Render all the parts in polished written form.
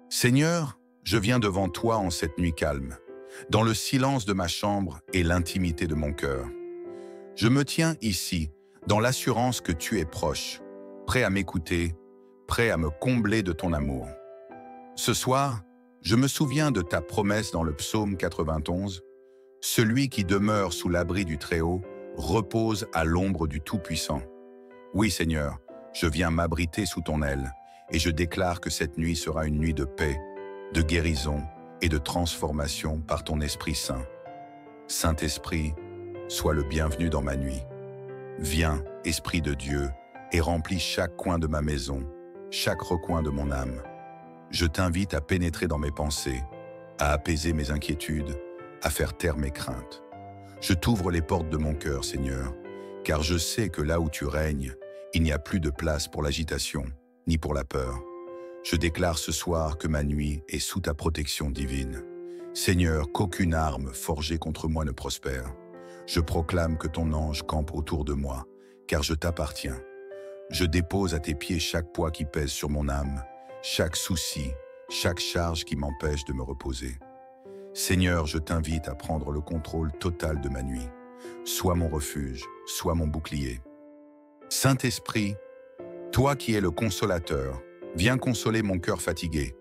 Seigneur, je viens devant toi en cette nuit calme, dans le silence de ma chambre et l'intimité de mon cœur. Je me tiens ici, dans l'assurance que tu es proche, prêt à m'écouter, prêt à me combler de ton amour. Ce soir, je me souviens de ta promesse dans le psaume 91, « Celui qui demeure sous l'abri du Très-Haut repose à l'ombre du Tout-Puissant. » Oui, Seigneur, je viens m'abriter sous ton aile, et je déclare que cette nuit sera une nuit de paix, de guérison et de transformation par ton Esprit Saint. Saint-Esprit, sois le bienvenu dans ma nuit. Viens, Esprit de Dieu, et remplis chaque coin de ma maison, chaque recoin de mon âme. Je t'invite à pénétrer dans mes pensées, à apaiser mes inquiétudes, à faire taire mes craintes. Je t'ouvre les portes de mon cœur, Seigneur, car je sais que là où tu règnes, il n'y a plus de place pour l'agitation, ni pour la peur. Je déclare ce soir que ma nuit est sous ta protection divine. Seigneur, qu'aucune arme forgée contre moi ne prospère. Je proclame que ton ange campe autour de moi, car je t'appartiens. Je dépose à tes pieds chaque poids qui pèse sur mon âme, chaque souci, chaque charge qui m'empêche de me reposer. Seigneur, je t'invite à prendre le contrôle total de ma nuit. Sois mon refuge, sois mon bouclier. Saint-Esprit, toi qui es le consolateur, viens consoler mon cœur fatigué.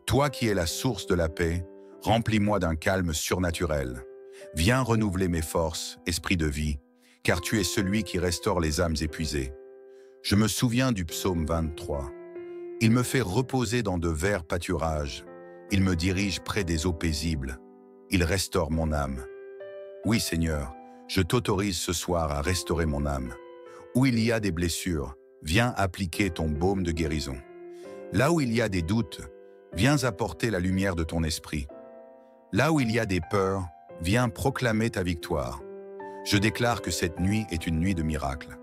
Toi qui es la source de la paix, remplis-moi d'un calme surnaturel. Viens renouveler mes forces, esprit de vie, car tu es celui qui restaure les âmes épuisées. Je me souviens du psaume 23. Il me fait reposer dans de verts pâturages. Il me dirige près des eaux paisibles. Il restaure mon âme. Oui, Seigneur, je t'autorise ce soir à restaurer mon âme. Où il y a des blessures, viens appliquer ton baume de guérison. Là où il y a des doutes, viens apporter la lumière de ton esprit. Là où il y a des peurs, viens proclamer ta victoire. Je déclare que cette nuit est une nuit de miracles.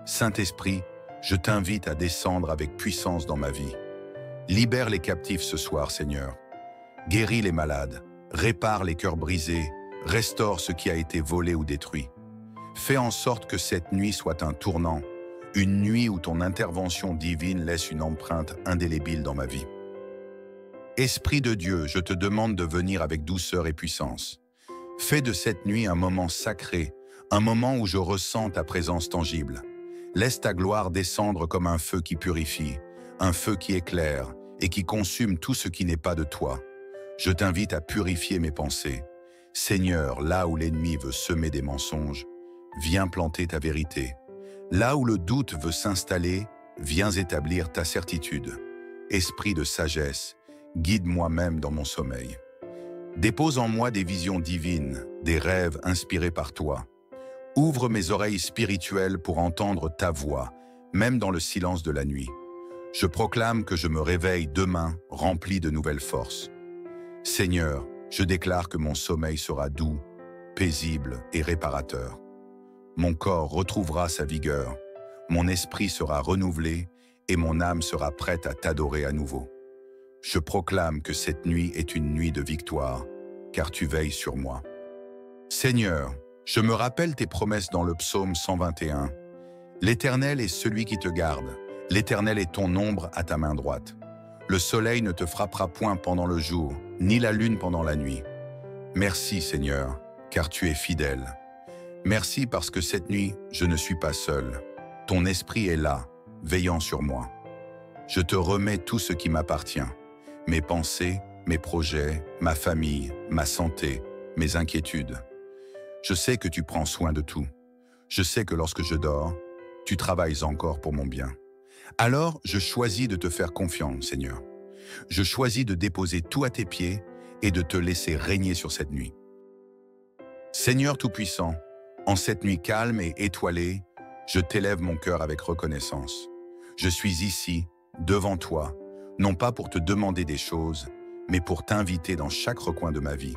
Saint-Esprit, je t'invite à descendre avec puissance dans ma vie. Libère les captifs ce soir, Seigneur. Guéris les malades, répare les cœurs brisés, restaure ce qui a été volé ou détruit. Fais en sorte que cette nuit soit un tournant, une nuit où ton intervention divine laisse une empreinte indélébile dans ma vie. Esprit de Dieu, je te demande de venir avec douceur et puissance. Fais de cette nuit un moment sacré, un moment où je ressens ta présence tangible. Laisse ta gloire descendre comme un feu qui purifie, un feu qui éclaire et qui consume tout ce qui n'est pas de toi. Je t'invite à purifier mes pensées. Seigneur, là où l'ennemi veut semer des mensonges, viens planter ta vérité. Là où le doute veut s'installer, viens établir ta certitude. Esprit de sagesse, guide-moi même dans mon sommeil. Dépose en moi des visions divines, des rêves inspirés par toi. Ouvre mes oreilles spirituelles pour entendre ta voix, même dans le silence de la nuit. Je proclame que je me réveille demain rempli de nouvelles forces. Seigneur, je déclare que mon sommeil sera doux, paisible et réparateur. Mon corps retrouvera sa vigueur, mon esprit sera renouvelé et mon âme sera prête à t'adorer à nouveau. Je proclame que cette nuit est une nuit de victoire, car tu veilles sur moi. Seigneur, je me rappelle tes promesses dans le psaume 121. L'Éternel est celui qui te garde, l'Éternel est ton ombre à ta main droite. Le soleil ne te frappera point pendant le jour, ni la lune pendant la nuit. Merci Seigneur, car tu es fidèle. Merci parce que cette nuit, je ne suis pas seul. Ton esprit est là, veillant sur moi. Je te remets tout ce qui m'appartient. Mes pensées, mes projets, ma famille, ma santé, mes inquiétudes. Je sais que tu prends soin de tout. Je sais que lorsque je dors, tu travailles encore pour mon bien. Alors, je choisis de te faire confiance, Seigneur. Je choisis de déposer tout à tes pieds et de te laisser régner sur cette nuit. Seigneur Tout-Puissant, en cette nuit calme et étoilée, je t'élève mon cœur avec reconnaissance. Je suis ici, devant toi, non pas pour te demander des choses, mais pour t'inviter dans chaque recoin de ma vie.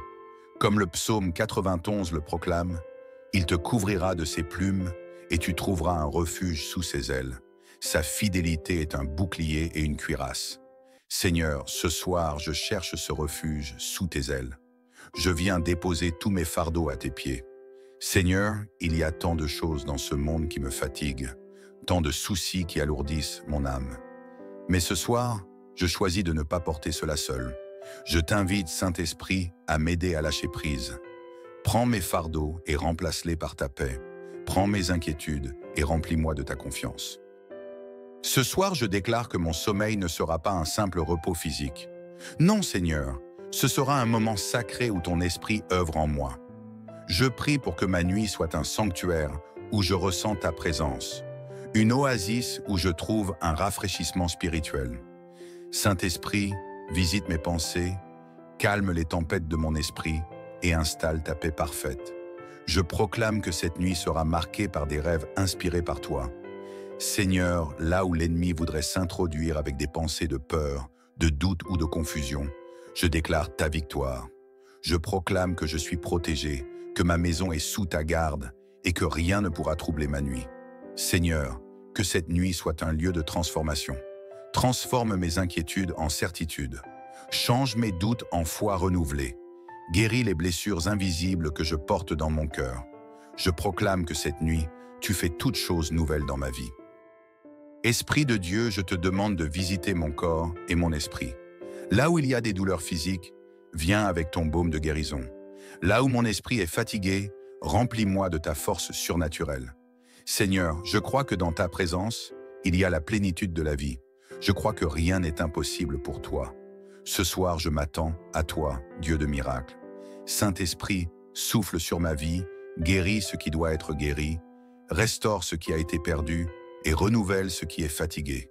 Comme le psaume 91 le proclame, « Il te couvrira de ses plumes et tu trouveras un refuge sous ses ailes. Sa fidélité est un bouclier et une cuirasse. » Seigneur, ce soir, je cherche ce refuge sous tes ailes. Je viens déposer tous mes fardeaux à tes pieds. Seigneur, il y a tant de choses dans ce monde qui me fatiguent, tant de soucis qui alourdissent mon âme. Mais ce soir, Je choisis de ne pas porter cela seul. Je t'invite, Saint-Esprit, à m'aider à lâcher prise. Prends mes fardeaux et remplace-les par ta paix. Prends mes inquiétudes et remplis-moi de ta confiance. Ce soir, je déclare que mon sommeil ne sera pas un simple repos physique. Non, Seigneur, ce sera un moment sacré où ton esprit œuvre en moi. Je prie pour que ma nuit soit un sanctuaire où je ressens ta présence, une oasis où je trouve un rafraîchissement spirituel. Saint-Esprit, visite mes pensées, calme les tempêtes de mon esprit et installe ta paix parfaite. Je proclame que cette nuit sera marquée par des rêves inspirés par toi. Seigneur, là où l'ennemi voudrait s'introduire avec des pensées de peur, de doute ou de confusion, je déclare ta victoire. Je proclame que je suis protégé, que ma maison est sous ta garde et que rien ne pourra troubler ma nuit. Seigneur, que cette nuit soit un lieu de transformation. Transforme mes inquiétudes en certitude. Change mes doutes en foi renouvelée. Guéris les blessures invisibles que je porte dans mon cœur. Je proclame que cette nuit, tu fais toutes choses nouvelles dans ma vie. Esprit de Dieu, je te demande de visiter mon corps et mon esprit. Là où il y a des douleurs physiques, viens avec ton baume de guérison. Là où mon esprit est fatigué, remplis-moi de ta force surnaturelle. Seigneur, je crois que dans ta présence, il y a la plénitude de la vie. Je crois que rien n'est impossible pour toi. Ce soir, je m'attends à toi, Dieu de miracles. Saint-Esprit, souffle sur ma vie, guéris ce qui doit être guéri, restaure ce qui a été perdu et renouvelle ce qui est fatigué.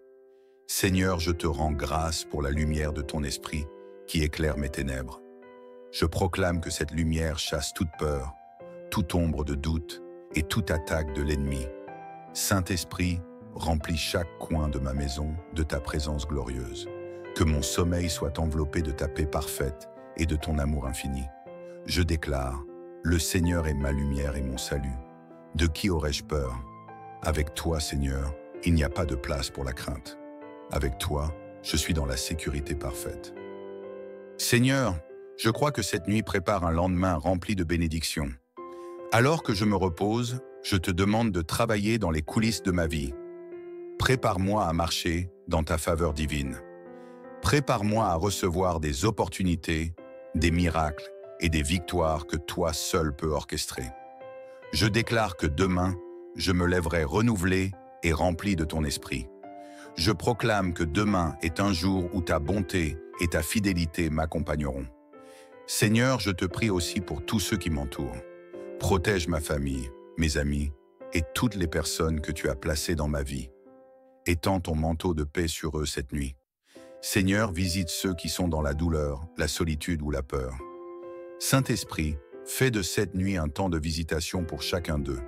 Seigneur, je te rends grâce pour la lumière de ton esprit qui éclaire mes ténèbres. Je proclame que cette lumière chasse toute peur, toute ombre de doute et toute attaque de l'ennemi. Saint-Esprit, remplis chaque coin de ma maison de ta présence glorieuse. Que mon sommeil soit enveloppé de ta paix parfaite et de ton amour infini. Je déclare, le Seigneur est ma lumière et mon salut. De qui aurais-je peur? Avec toi, Seigneur, il n'y a pas de place pour la crainte. Avec toi, je suis dans la sécurité parfaite. Seigneur, je crois que cette nuit prépare un lendemain rempli de bénédictions. Alors que je me repose, je te demande de travailler dans les coulisses de ma vie. Prépare-moi à marcher dans ta faveur divine. Prépare-moi à recevoir des opportunités, des miracles et des victoires que toi seul peux orchestrer. Je déclare que demain, je me lèverai renouvelé et rempli de ton esprit. Je proclame que demain est un jour où ta bonté et ta fidélité m'accompagneront. Seigneur, je te prie aussi pour tous ceux qui m'entourent. Protège ma famille, mes amis et toutes les personnes que tu as placées dans ma vie. Étends ton manteau de paix sur eux cette nuit. Seigneur, visite ceux qui sont dans la douleur, la solitude ou la peur. Saint-Esprit, fais de cette nuit un temps de visitation pour chacun d'eux.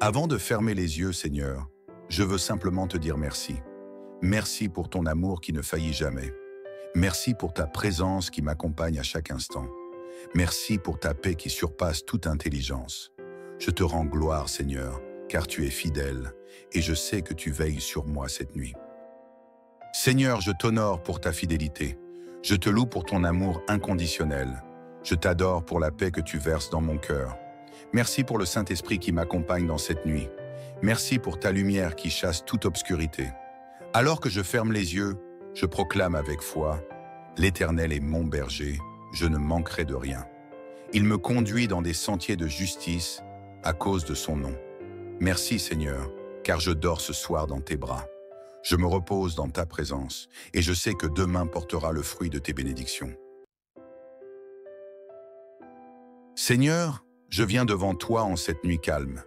Avant de fermer les yeux, Seigneur, je veux simplement te dire merci. Merci pour ton amour qui ne faillit jamais. Merci pour ta présence qui m'accompagne à chaque instant. Merci pour ta paix qui surpasse toute intelligence. Je te rends gloire, Seigneur, car tu es fidèle et je sais que tu veilles sur moi cette nuit. Seigneur, je t'honore pour ta fidélité. Je te loue pour ton amour inconditionnel. Je t'adore pour la paix que tu verses dans mon cœur. Merci pour le Saint-Esprit qui m'accompagne dans cette nuit. Merci pour ta lumière qui chasse toute obscurité. Alors que je ferme les yeux, je proclame avec foi, l'Éternel est mon berger, je ne manquerai de rien. Il me conduit dans des sentiers de justice à cause de son nom. Merci Seigneur, car je dors ce soir dans tes bras. Je me repose dans ta présence et je sais que demain portera le fruit de tes bénédictions. Seigneur, je viens devant toi en cette nuit calme,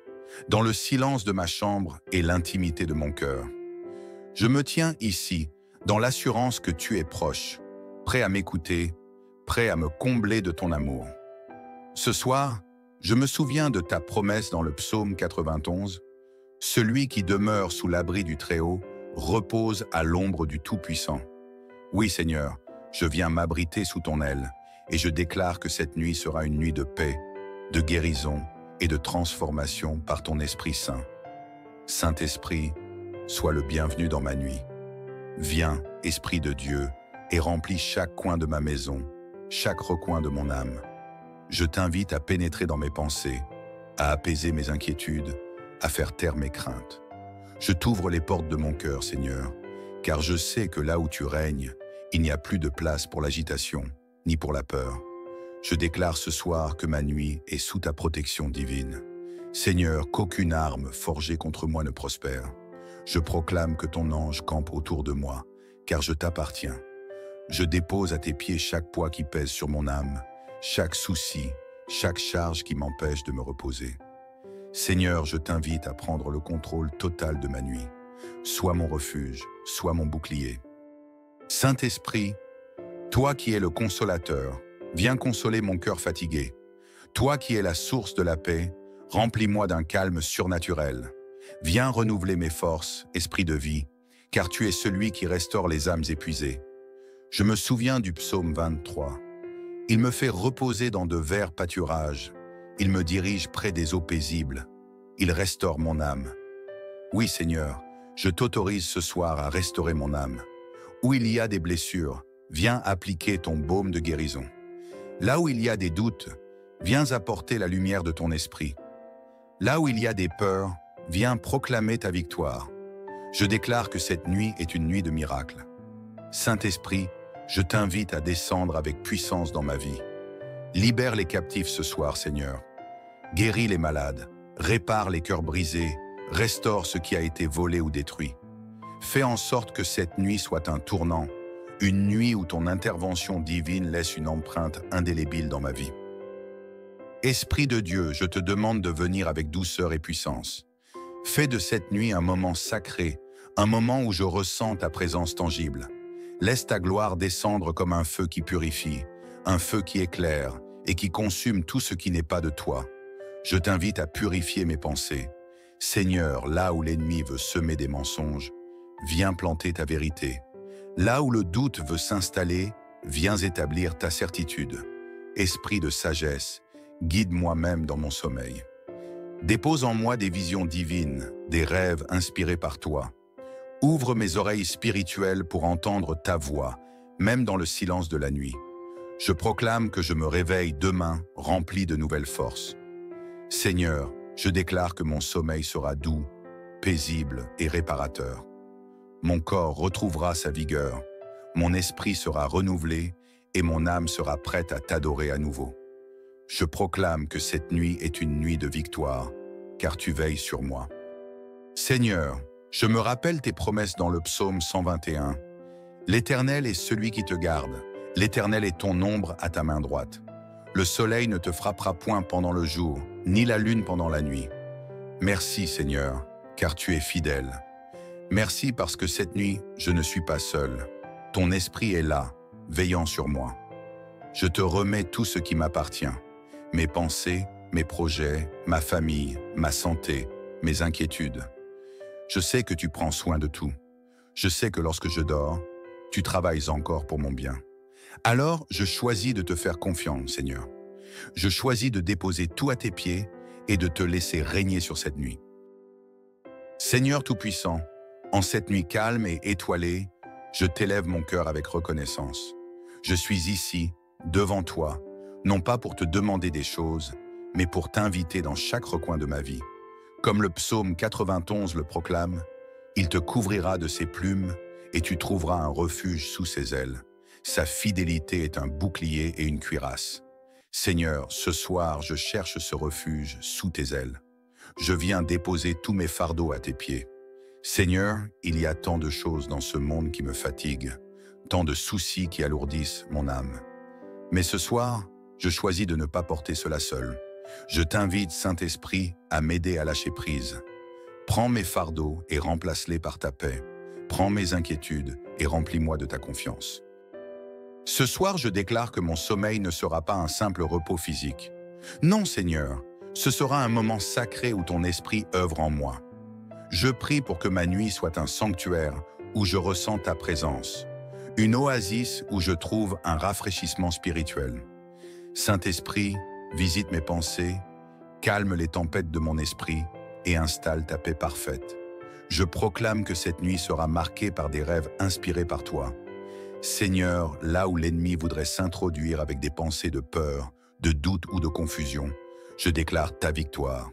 dans le silence de ma chambre et l'intimité de mon cœur. Je me tiens ici, dans l'assurance que tu es proche, prêt à m'écouter, prêt à me combler de ton amour. Ce soir, je me souviens de ta promesse dans le psaume 91, « Celui qui demeure sous l'abri du Très-Haut repose à l'ombre du Tout-Puissant. » Oui, Seigneur, je viens m'abriter sous ton aile et je déclare que cette nuit sera une nuit de paix, de guérison et de transformation par ton Esprit Saint. Saint-Esprit, sois le bienvenu dans ma nuit. Viens, Esprit de Dieu, et remplis chaque coin de ma maison, chaque recoin de mon âme. Je t'invite à pénétrer dans mes pensées, à apaiser mes inquiétudes, à faire taire mes craintes. Je t'ouvre les portes de mon cœur, Seigneur, car je sais que là où tu règnes, il n'y a plus de place pour l'agitation, ni pour la peur. Je déclare ce soir que ma nuit est sous ta protection divine. Seigneur, qu'aucune arme forgée contre moi ne prospère. Je proclame que ton ange campe autour de moi, car je t'appartiens. Je dépose à tes pieds chaque poids qui pèse sur mon âme, chaque souci, chaque charge qui m'empêche de me reposer. Seigneur, je t'invite à prendre le contrôle total de ma nuit. Sois mon refuge, sois mon bouclier. Saint-Esprit, toi qui es le consolateur, viens consoler mon cœur fatigué. Toi qui es la source de la paix, remplis-moi d'un calme surnaturel. Viens renouveler mes forces, esprit de vie, car tu es celui qui restaure les âmes épuisées. Je me souviens du psaume 23. Il me fait reposer dans de verts pâturages. Il me dirige près des eaux paisibles. Il restaure mon âme. Oui, Seigneur, je t'autorise ce soir à restaurer mon âme. Où il y a des blessures, viens appliquer ton baume de guérison. Là où il y a des doutes, viens apporter la lumière de ton esprit. Là où il y a des peurs, viens proclamer ta victoire. Je déclare que cette nuit est une nuit de miracles. Saint-Esprit, je t'invite à descendre avec puissance dans ma vie. Libère les captifs ce soir, Seigneur. Guéris les malades, répare les cœurs brisés, restaure ce qui a été volé ou détruit. Fais en sorte que cette nuit soit un tournant, une nuit où ton intervention divine laisse une empreinte indélébile dans ma vie. Esprit de Dieu, je te demande de venir avec douceur et puissance. Fais de cette nuit un moment sacré, un moment où je ressens ta présence tangible. Laisse ta gloire descendre comme un feu qui purifie, un feu qui éclaire et qui consume tout ce qui n'est pas de toi. Je t'invite à purifier mes pensées. Seigneur, là où l'ennemi veut semer des mensonges, viens planter ta vérité. Là où le doute veut s'installer, viens établir ta certitude. Esprit de sagesse, guide-moi même dans mon sommeil. Dépose en moi des visions divines, des rêves inspirés par toi. Ouvre mes oreilles spirituelles pour entendre ta voix, même dans le silence de la nuit. Je proclame que je me réveille demain rempli de nouvelles forces. Seigneur, je déclare que mon sommeil sera doux, paisible et réparateur. Mon corps retrouvera sa vigueur, mon esprit sera renouvelé et mon âme sera prête à t'adorer à nouveau. Je proclame que cette nuit est une nuit de victoire, car tu veilles sur moi. Seigneur, je me rappelle tes promesses dans le psaume 121. L'Éternel est celui qui te garde. L'Éternel est ton ombre à ta main droite. Le soleil ne te frappera point pendant le jour, ni la lune pendant la nuit. Merci, Seigneur, car tu es fidèle. Merci parce que cette nuit, je ne suis pas seul. Ton esprit est là, veillant sur moi. Je te remets tout ce qui m'appartient. Mes pensées, mes projets, ma famille, ma santé, mes inquiétudes. Je sais que tu prends soin de tout. Je sais que lorsque je dors, tu travailles encore pour mon bien. Alors, je choisis de te faire confiance, Seigneur. Je choisis de déposer tout à tes pieds et de te laisser régner sur cette nuit. Seigneur Tout-Puissant, en cette nuit calme et étoilée, je t'élève mon cœur avec reconnaissance. Je suis ici, devant toi, non pas pour te demander des choses, mais pour t'inviter dans chaque recoin de ma vie. Comme le psaume 91 le proclame, « Il te couvrira de ses plumes et tu trouveras un refuge sous ses ailes. Sa fidélité est un bouclier et une cuirasse. » Seigneur, ce soir, je cherche ce refuge sous tes ailes. Je viens déposer tous mes fardeaux à tes pieds. Seigneur, il y a tant de choses dans ce monde qui me fatiguent, tant de soucis qui alourdissent mon âme. Mais ce soir, je choisis de ne pas porter cela seul. Je t'invite, Saint-Esprit, à m'aider à lâcher prise. Prends mes fardeaux et remplace-les par ta paix. Prends mes inquiétudes et remplis-moi de ta confiance. Ce soir, je déclare que mon sommeil ne sera pas un simple repos physique. Non, Seigneur, ce sera un moment sacré où ton esprit œuvre en moi. Je prie pour que ma nuit soit un sanctuaire où je ressens ta présence, une oasis où je trouve un rafraîchissement spirituel. Saint-Esprit, visite mes pensées, calme les tempêtes de mon esprit et installe ta paix parfaite. Je proclame que cette nuit sera marquée par des rêves inspirés par toi. Seigneur, là où l'ennemi voudrait s'introduire avec des pensées de peur, de doute ou de confusion, je déclare ta victoire.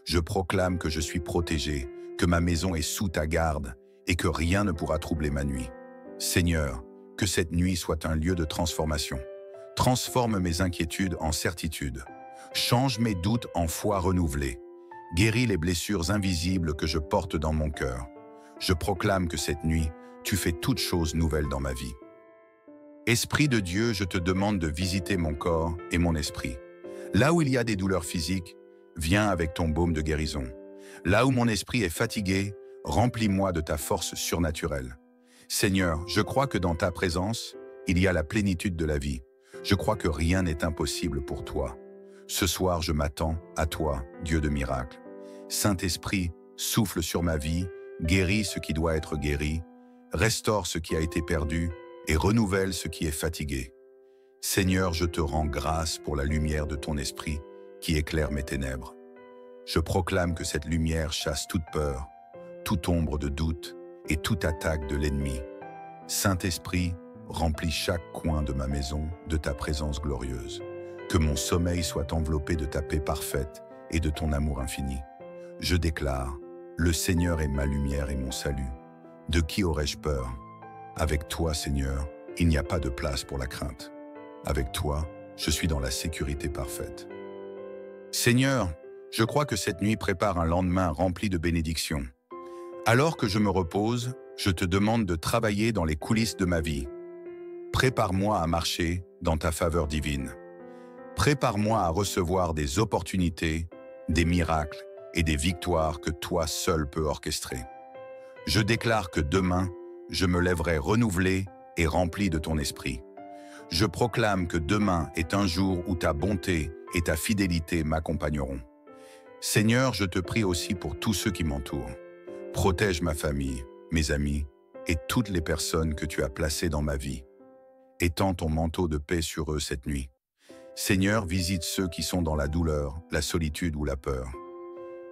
Je proclame que je suis protégé, que ma maison est sous ta garde et que rien ne pourra troubler ma nuit. Seigneur, que cette nuit soit un lieu de transformation. Transforme mes inquiétudes en certitude. Change mes doutes en foi renouvelée. Guéris les blessures invisibles que je porte dans mon cœur. Je proclame que cette nuit, tu fais toutes choses nouvelles dans ma vie. Esprit de Dieu, je te demande de visiter mon corps et mon esprit. Là où il y a des douleurs physiques, viens avec ton baume de guérison. Là où mon esprit est fatigué, remplis-moi de ta force surnaturelle. Seigneur, je crois que dans ta présence, il y a la plénitude de la vie. Je crois que rien n'est impossible pour toi. Ce soir, je m'attends à toi, Dieu de miracles. Saint-Esprit, souffle sur ma vie, guéris ce qui doit être guéri, restaure ce qui a été perdu et renouvelle ce qui est fatigué. Seigneur, je te rends grâce pour la lumière de ton esprit qui éclaire mes ténèbres. Je proclame que cette lumière chasse toute peur, toute ombre de doute et toute attaque de l'ennemi. Saint-Esprit, remplis chaque coin de ma maison de ta présence glorieuse. Que mon sommeil soit enveloppé de ta paix parfaite et de ton amour infini. Je déclare, le Seigneur est ma lumière et mon salut. De qui aurais-je peur? Avec toi, Seigneur, il n'y a pas de place pour la crainte. Avec toi, je suis dans la sécurité parfaite. Seigneur, je crois que cette nuit prépare un lendemain rempli de bénédictions. Alors que je me repose, je te demande de travailler dans les coulisses de ma vie. Prépare-moi à marcher dans ta faveur divine. Prépare-moi à recevoir des opportunités, des miracles et des victoires que toi seul peux orchestrer. Je déclare que demain, je me lèverai renouvelé et rempli de ton esprit. Je proclame que demain est un jour où ta bonté et ta fidélité m'accompagneront. Seigneur, je te prie aussi pour tous ceux qui m'entourent. Protège ma famille, mes amis et toutes les personnes que tu as placées dans ma vie. Étends ton manteau de paix sur eux cette nuit. Seigneur, visite ceux qui sont dans la douleur, la solitude ou la peur.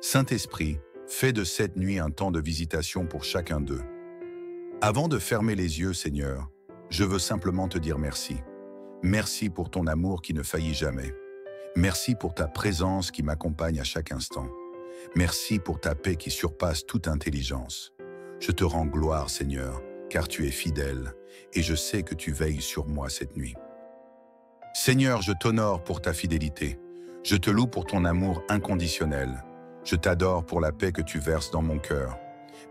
Saint-Esprit, fais de cette nuit un temps de visitation pour chacun d'eux. Avant de fermer les yeux, Seigneur, je veux simplement te dire merci. Merci pour ton amour qui ne faillit jamais. Merci pour ta présence qui m'accompagne à chaque instant. Merci pour ta paix qui surpasse toute intelligence. Je te rends gloire, Seigneur, car tu es fidèle et je sais que tu veilles sur moi cette nuit. Seigneur, je t'honore pour ta fidélité. Je te loue pour ton amour inconditionnel. Je t'adore pour la paix que tu verses dans mon cœur.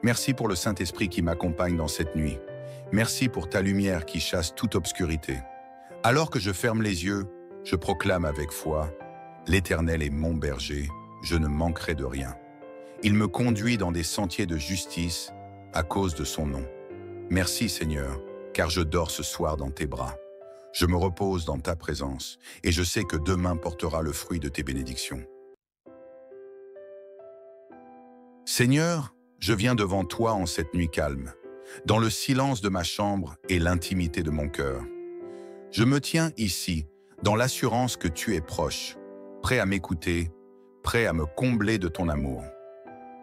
Merci pour le Saint-Esprit qui m'accompagne dans cette nuit. Merci pour ta lumière qui chasse toute obscurité. Alors que je ferme les yeux, je proclame avec foi, l'Éternel est mon berger, je ne manquerai de rien. Il me conduit dans des sentiers de justice à cause de son nom. Merci Seigneur, car je dors ce soir dans tes bras. Je me repose dans ta présence et je sais que demain portera le fruit de tes bénédictions. Seigneur, je viens devant toi en cette nuit calme, dans le silence de ma chambre et l'intimité de mon cœur. Je me tiens ici, dans l'assurance que tu es proche, prêt à m'écouter, prêt à me combler de ton amour.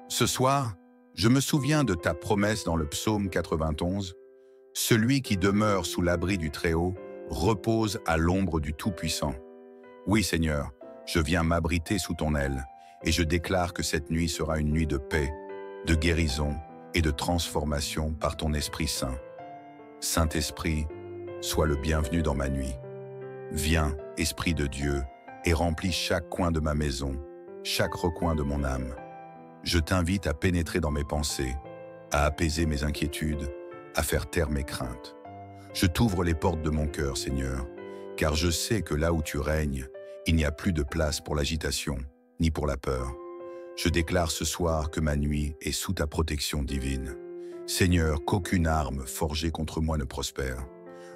Ce soir, je me souviens de ta promesse dans le psaume 91, « Celui qui demeure sous l'abri du Très-Haut repose à l'ombre du Tout-Puissant. » Oui, Seigneur, je viens m'abriter sous ton aile et je déclare que cette nuit sera une nuit de paix, de guérison et de transformation par ton Esprit Saint. Saint-Esprit, sois le bienvenu dans ma nuit. Viens, Esprit de Dieu, et remplis chaque coin de ma maison, chaque recoin de mon âme. Je t'invite à pénétrer dans mes pensées, à apaiser mes inquiétudes, à faire taire mes craintes. Je t'ouvre les portes de mon cœur, Seigneur, car je sais que là où tu règnes, il n'y a plus de place pour l'agitation, ni pour la peur. Je déclare ce soir que ma nuit est sous ta protection divine. Seigneur, qu'aucune arme forgée contre moi ne prospère.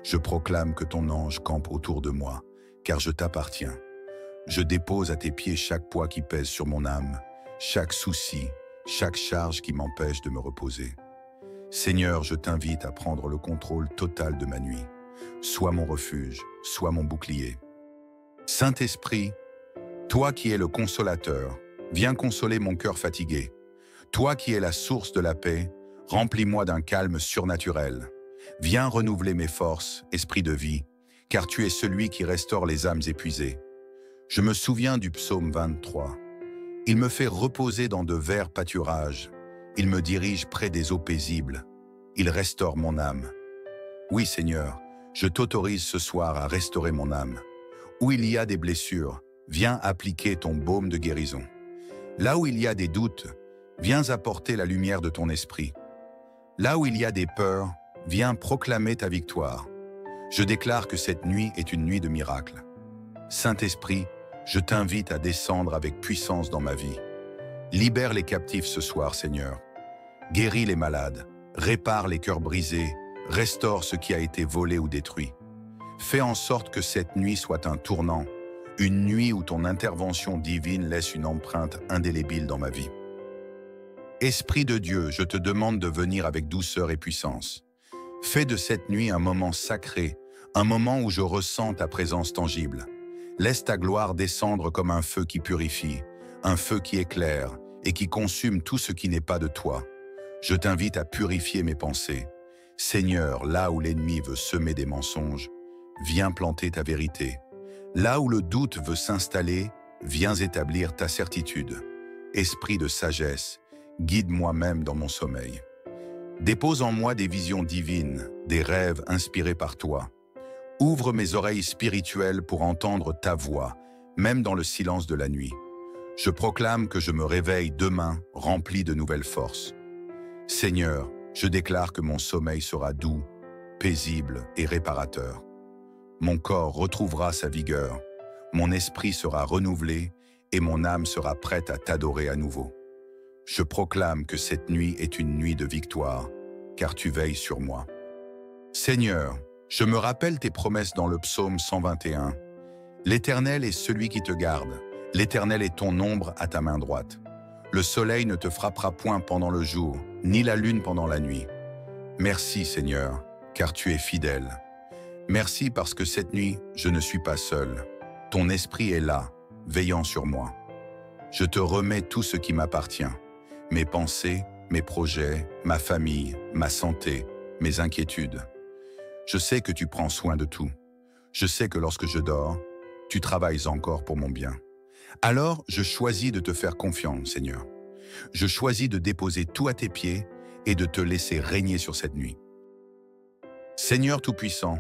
Je proclame que ton ange campe autour de moi, car je t'appartiens. Je dépose à tes pieds chaque poids qui pèse sur mon âme, chaque souci, chaque charge qui m'empêche de me reposer. Seigneur, je t'invite à prendre le contrôle total de ma nuit. Sois mon refuge, sois mon bouclier. Saint-Esprit, toi qui es le consolateur, viens consoler mon cœur fatigué. Toi qui es la source de la paix, remplis-moi d'un calme surnaturel. Viens renouveler mes forces, esprit de vie, car tu es celui qui restaure les âmes épuisées. Je me souviens du psaume 23. Il me fait reposer dans de verts pâturages. Il me dirige près des eaux paisibles. il restaure mon âme. Oui, Seigneur, je t'autorise ce soir à restaurer mon âme. Où il y a des blessures, viens appliquer ton baume de guérison. Là où il y a des doutes, viens apporter la lumière de ton esprit. Là où il y a des peurs, viens proclamer ta victoire. Je déclare que cette nuit est une nuit de miracles. Saint-Esprit, je t'invite à descendre avec puissance dans ma vie. Libère les captifs ce soir, Seigneur. Guéris les malades, répare les cœurs brisés, restaure ce qui a été volé ou détruit. Fais en sorte que cette nuit soit un tournant, une nuit où ton intervention divine laisse une empreinte indélébile dans ma vie. Esprit de Dieu, je te demande de venir avec douceur et puissance. Fais de cette nuit un moment sacré, un moment où je ressens ta présence tangible. Laisse ta gloire descendre comme un feu qui purifie, un feu qui éclaire et qui consume tout ce qui n'est pas de toi. Je t'invite à purifier mes pensées. Seigneur, là où l'ennemi veut semer des mensonges, viens planter ta vérité. Là où le doute veut s'installer, viens établir ta certitude. Esprit de sagesse, guide-moi même dans mon sommeil. Dépose en moi des visions divines, des rêves inspirés par toi. Ouvre mes oreilles spirituelles pour entendre ta voix, même dans le silence de la nuit. Je proclame que je me réveille demain rempli de nouvelles forces. Seigneur, je déclare que mon sommeil sera doux, paisible et réparateur. Mon corps retrouvera sa vigueur, mon esprit sera renouvelé et mon âme sera prête à t'adorer à nouveau. Je proclame que cette nuit est une nuit de victoire, car tu veilles sur moi. Seigneur, je me rappelle tes promesses dans le psaume 121. L'Éternel est celui qui te garde, l'Éternel est ton ombre à ta main droite. Le soleil ne te frappera point pendant le jour, ni la lune pendant la nuit. Merci Seigneur, car tu es fidèle. Merci parce que cette nuit, je ne suis pas seul. Ton esprit est là, veillant sur moi. Je te remets tout ce qui m'appartient. Mes pensées, mes projets, ma famille, ma santé, mes inquiétudes. Je sais que tu prends soin de tout. Je sais que lorsque je dors, tu travailles encore pour mon bien. Alors, je choisis de te faire confiance, Seigneur. Je choisis de déposer tout à tes pieds et de te laisser régner sur cette nuit. Seigneur Tout-Puissant,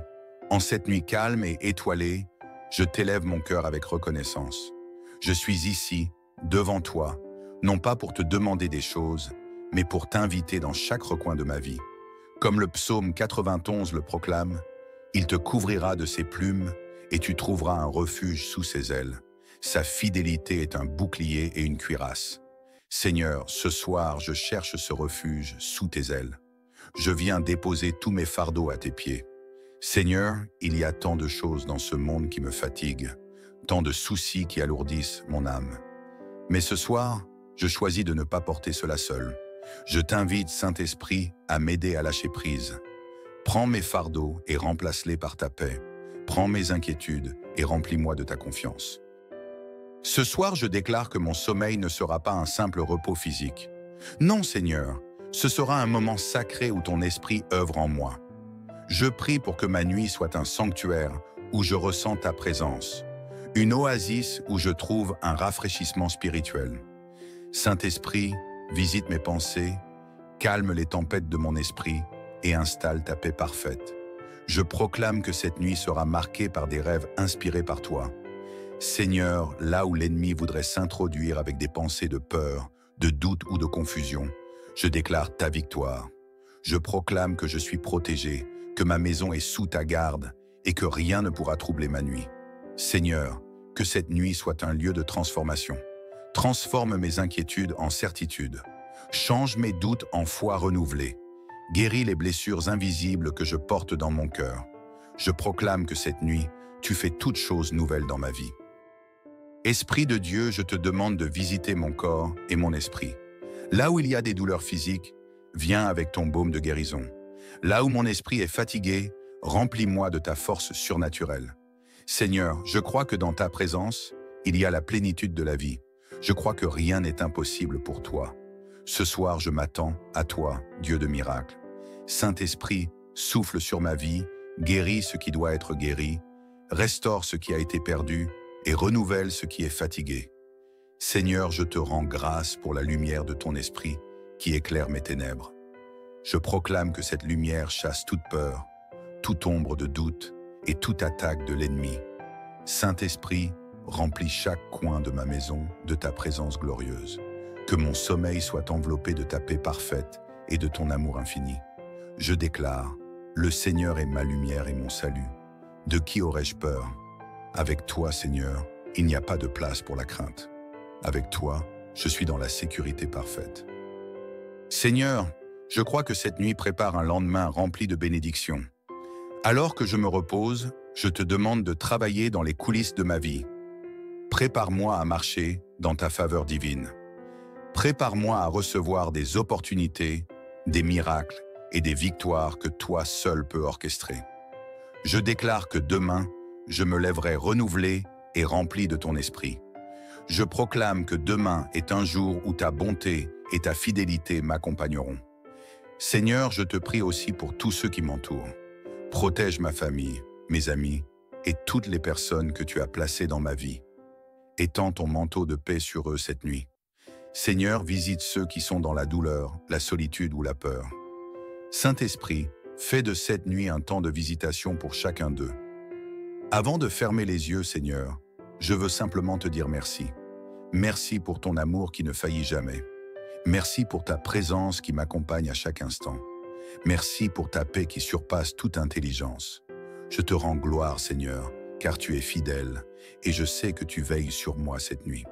en cette nuit calme et étoilée, je t'élève mon cœur avec reconnaissance. Je suis ici, devant toi, non pas pour te demander des choses, mais pour t'inviter dans chaque recoin de ma vie. Comme le psaume 91 le proclame, « Il te couvrira de ses plumes et tu trouveras un refuge sous ses ailes. Sa fidélité est un bouclier et une cuirasse. » Seigneur, ce soir, je cherche ce refuge sous tes ailes. Je viens déposer tous mes fardeaux à tes pieds. Seigneur, il y a tant de choses dans ce monde qui me fatiguent, tant de soucis qui alourdissent mon âme. Mais ce soir, je choisis de ne pas porter cela seul. Je t'invite, Saint-Esprit, à m'aider à lâcher prise. Prends mes fardeaux et remplace-les par ta paix. Prends mes inquiétudes et remplis-moi de ta confiance. Ce soir, je déclare que mon sommeil ne sera pas un simple repos physique. Non, Seigneur, ce sera un moment sacré où ton esprit œuvre en moi. Je prie pour que ma nuit soit un sanctuaire où je ressens ta présence, une oasis où je trouve un rafraîchissement spirituel. Saint-Esprit, visite mes pensées, calme les tempêtes de mon esprit et installe ta paix parfaite. Je proclame que cette nuit sera marquée par des rêves inspirés par toi. Seigneur, là où l'ennemi voudrait s'introduire avec des pensées de peur, de doute ou de confusion, je déclare ta victoire. Je proclame que je suis protégé, que ma maison est sous ta garde et que rien ne pourra troubler ma nuit. Seigneur, que cette nuit soit un lieu de transformation. Transforme mes inquiétudes en certitude. Change mes doutes en foi renouvelée. Guéris les blessures invisibles que je porte dans mon cœur. Je proclame que cette nuit, tu fais toutes choses nouvelles dans ma vie. Esprit de Dieu, je te demande de visiter mon corps et mon esprit. Là où il y a des douleurs physiques, viens avec ton baume de guérison. Là où mon esprit est fatigué, remplis-moi de ta force surnaturelle. Seigneur, je crois que dans ta présence, il y a la plénitude de la vie. Je crois que rien n'est impossible pour toi. Ce soir, je m'attends à toi, Dieu de miracles. Saint-Esprit, souffle sur ma vie, guéris ce qui doit être guéri, restaure ce qui a été perdu et renouvelle ce qui est fatigué. Seigneur, je te rends grâce pour la lumière de ton esprit qui éclaire mes ténèbres. Je proclame que cette lumière chasse toute peur, toute ombre de doute et toute attaque de l'ennemi. Saint-Esprit, remplis chaque coin de ma maison de ta présence glorieuse. Que mon sommeil soit enveloppé de ta paix parfaite et de ton amour infini. Je déclare, le Seigneur est ma lumière et mon salut. De qui aurais-je peur? Avec toi, Seigneur, il n'y a pas de place pour la crainte. Avec toi, je suis dans la sécurité parfaite. Seigneur, je crois que cette nuit prépare un lendemain rempli de bénédictions. Alors que je me repose, je te demande de travailler dans les coulisses de ma vie. Prépare-moi à marcher dans ta faveur divine. Prépare-moi à recevoir des opportunités, des miracles et des victoires que toi seul peux orchestrer. Je déclare que demain, je me lèverai renouvelé et rempli de ton esprit. Je proclame que demain est un jour où ta bonté et ta fidélité m'accompagneront. Seigneur, je te prie aussi pour tous ceux qui m'entourent. Protège ma famille, mes amis et toutes les personnes que tu as placées dans ma vie. Étends ton manteau de paix sur eux cette nuit. Seigneur, visite ceux qui sont dans la douleur, la solitude ou la peur. Saint-Esprit, fais de cette nuit un temps de visitation pour chacun d'eux. Avant de fermer les yeux, Seigneur, je veux simplement te dire merci. Merci pour ton amour qui ne faillit jamais. Merci pour ta présence qui m'accompagne à chaque instant. Merci pour ta paix qui surpasse toute intelligence. Je te rends gloire, Seigneur, car tu es fidèle et je sais que tu veilles sur moi cette nuit.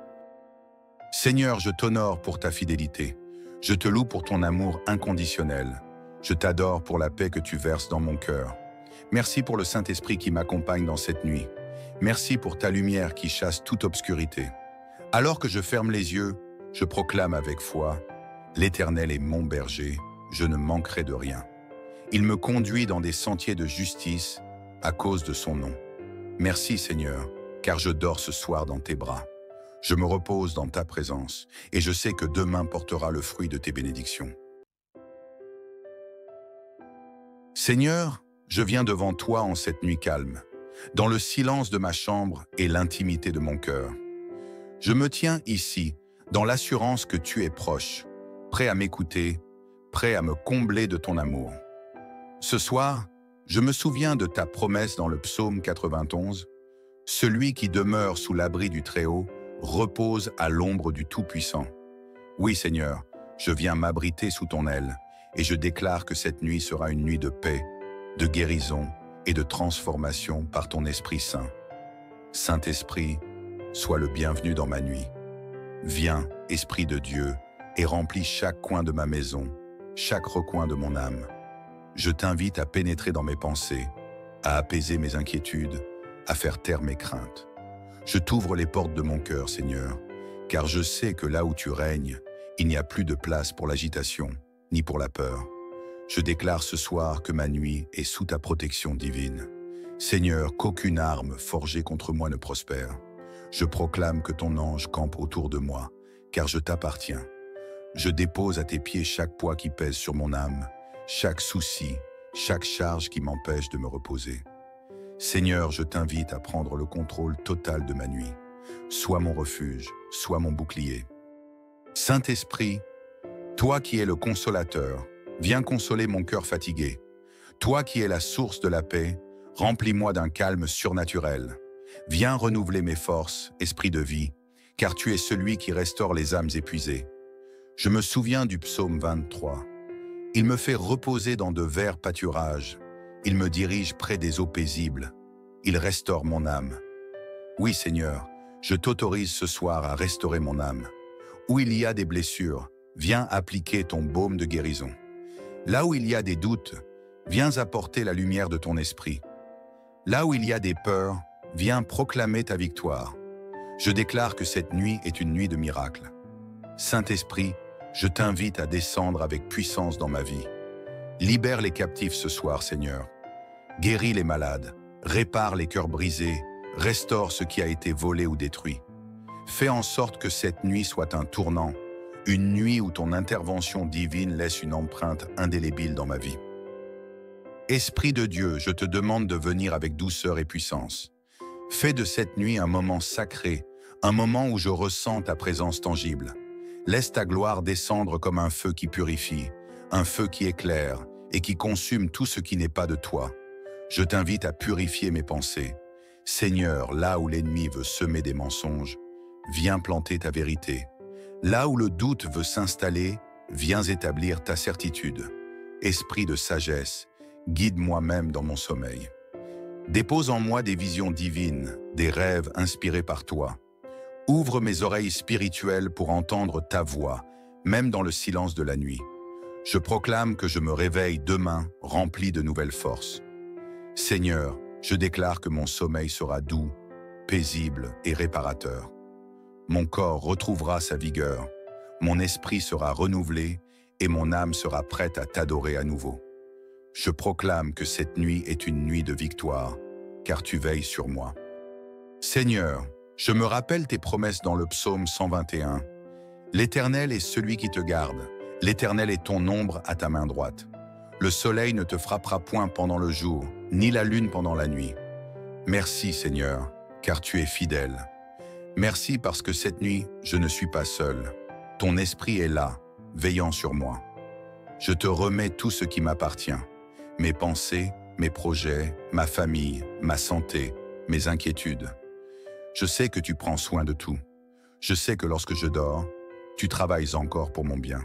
Seigneur, je t'honore pour ta fidélité. Je te loue pour ton amour inconditionnel. Je t'adore pour la paix que tu verses dans mon cœur. Merci pour le Saint-Esprit qui m'accompagne dans cette nuit. Merci pour ta lumière qui chasse toute obscurité. Alors que je ferme les yeux, je proclame avec foi, l'Éternel est mon berger, je ne manquerai de rien. Il me conduit dans des sentiers de justice à cause de son nom. Merci Seigneur, car je dors ce soir dans tes bras. Je me repose dans ta présence et je sais que demain portera le fruit de tes bénédictions. Seigneur, je viens devant toi en cette nuit calme, dans le silence de ma chambre et l'intimité de mon cœur. Je me tiens ici, dans l'assurance que tu es proche, prêt à m'écouter, prêt à me combler de ton amour. Ce soir, je me souviens de ta promesse dans le psaume 91, « Celui qui demeure sous l'abri du Très-Haut repose à l'ombre du Tout-Puissant. » Oui, Seigneur, je viens m'abriter sous ton aile et je déclare que cette nuit sera une nuit de paix, de guérison et de transformation par ton Esprit Saint. Saint-Esprit, sois le bienvenu dans ma nuit. Viens, Esprit de Dieu, et remplis chaque coin de ma maison, chaque recoin de mon âme. Je t'invite à pénétrer dans mes pensées, à apaiser mes inquiétudes, à faire taire mes craintes. Je t'ouvre les portes de mon cœur, Seigneur, car je sais que là où tu règnes, il n'y a plus de place pour l'agitation, ni pour la peur. Je déclare ce soir que ma nuit est sous ta protection divine. Seigneur, qu'aucune arme forgée contre moi ne prospère. Je proclame que ton ange campe autour de moi, car je t'appartiens. Je dépose à tes pieds chaque poids qui pèse sur mon âme, chaque souci, chaque charge qui m'empêche de me reposer. Seigneur, je t'invite à prendre le contrôle total de ma nuit. Sois mon refuge, sois mon bouclier. Saint-Esprit, toi qui es le consolateur, viens consoler mon cœur fatigué. Toi qui es la source de la paix, remplis-moi d'un calme surnaturel. Viens renouveler mes forces, esprit de vie, car tu es celui qui restaure les âmes épuisées. Je me souviens du psaume 23. Il me fait reposer dans de verts pâturages. Il me dirige près des eaux paisibles. Il restaure mon âme. Oui, Seigneur, je t'autorise ce soir à restaurer mon âme. Où il y a des blessures, viens appliquer ton baume de guérison. Là où il y a des doutes, viens apporter la lumière de ton esprit. Là où il y a des peurs, viens proclamer ta victoire. Je déclare que cette nuit est une nuit de miracles. Saint-Esprit, je t'invite à descendre avec puissance dans ma vie. Libère les captifs ce soir, Seigneur. Guéris les malades, répare les cœurs brisés, restaure ce qui a été volé ou détruit. Fais en sorte que cette nuit soit un tournant, une nuit où ton intervention divine laisse une empreinte indélébile dans ma vie. Esprit de Dieu, je te demande de venir avec douceur et puissance. Fais de cette nuit un moment sacré, un moment où je ressens ta présence tangible. Laisse ta gloire descendre comme un feu qui purifie. un feu qui éclaire et qui consume tout ce qui n'est pas de toi. Je t'invite à purifier mes pensées. Seigneur, là où l'ennemi veut semer des mensonges, viens planter ta vérité. Là où le doute veut s'installer, viens établir ta certitude. Esprit de sagesse, guide-moi même dans mon sommeil. Dépose en moi des visions divines, des rêves inspirés par toi. Ouvre mes oreilles spirituelles pour entendre ta voix, même dans le silence de la nuit. Je proclame que je me réveille demain rempli de nouvelles forces. Seigneur, je déclare que mon sommeil sera doux, paisible et réparateur. Mon corps retrouvera sa vigueur, mon esprit sera renouvelé et mon âme sera prête à t'adorer à nouveau. Je proclame que cette nuit est une nuit de victoire, car tu veilles sur moi. Seigneur, je me rappelle tes promesses dans le psaume 121. L'Éternel est celui qui te garde, l'Éternel est ton ombre à ta main droite. Le soleil ne te frappera point pendant le jour, ni la lune pendant la nuit. Merci Seigneur, car tu es fidèle. Merci parce que cette nuit, je ne suis pas seul. Ton esprit est là, veillant sur moi. Je te remets tout ce qui m'appartient. Mes pensées, mes projets, ma famille, ma santé, mes inquiétudes. Je sais que tu prends soin de tout. Je sais que lorsque je dors, tu travailles encore pour mon bien.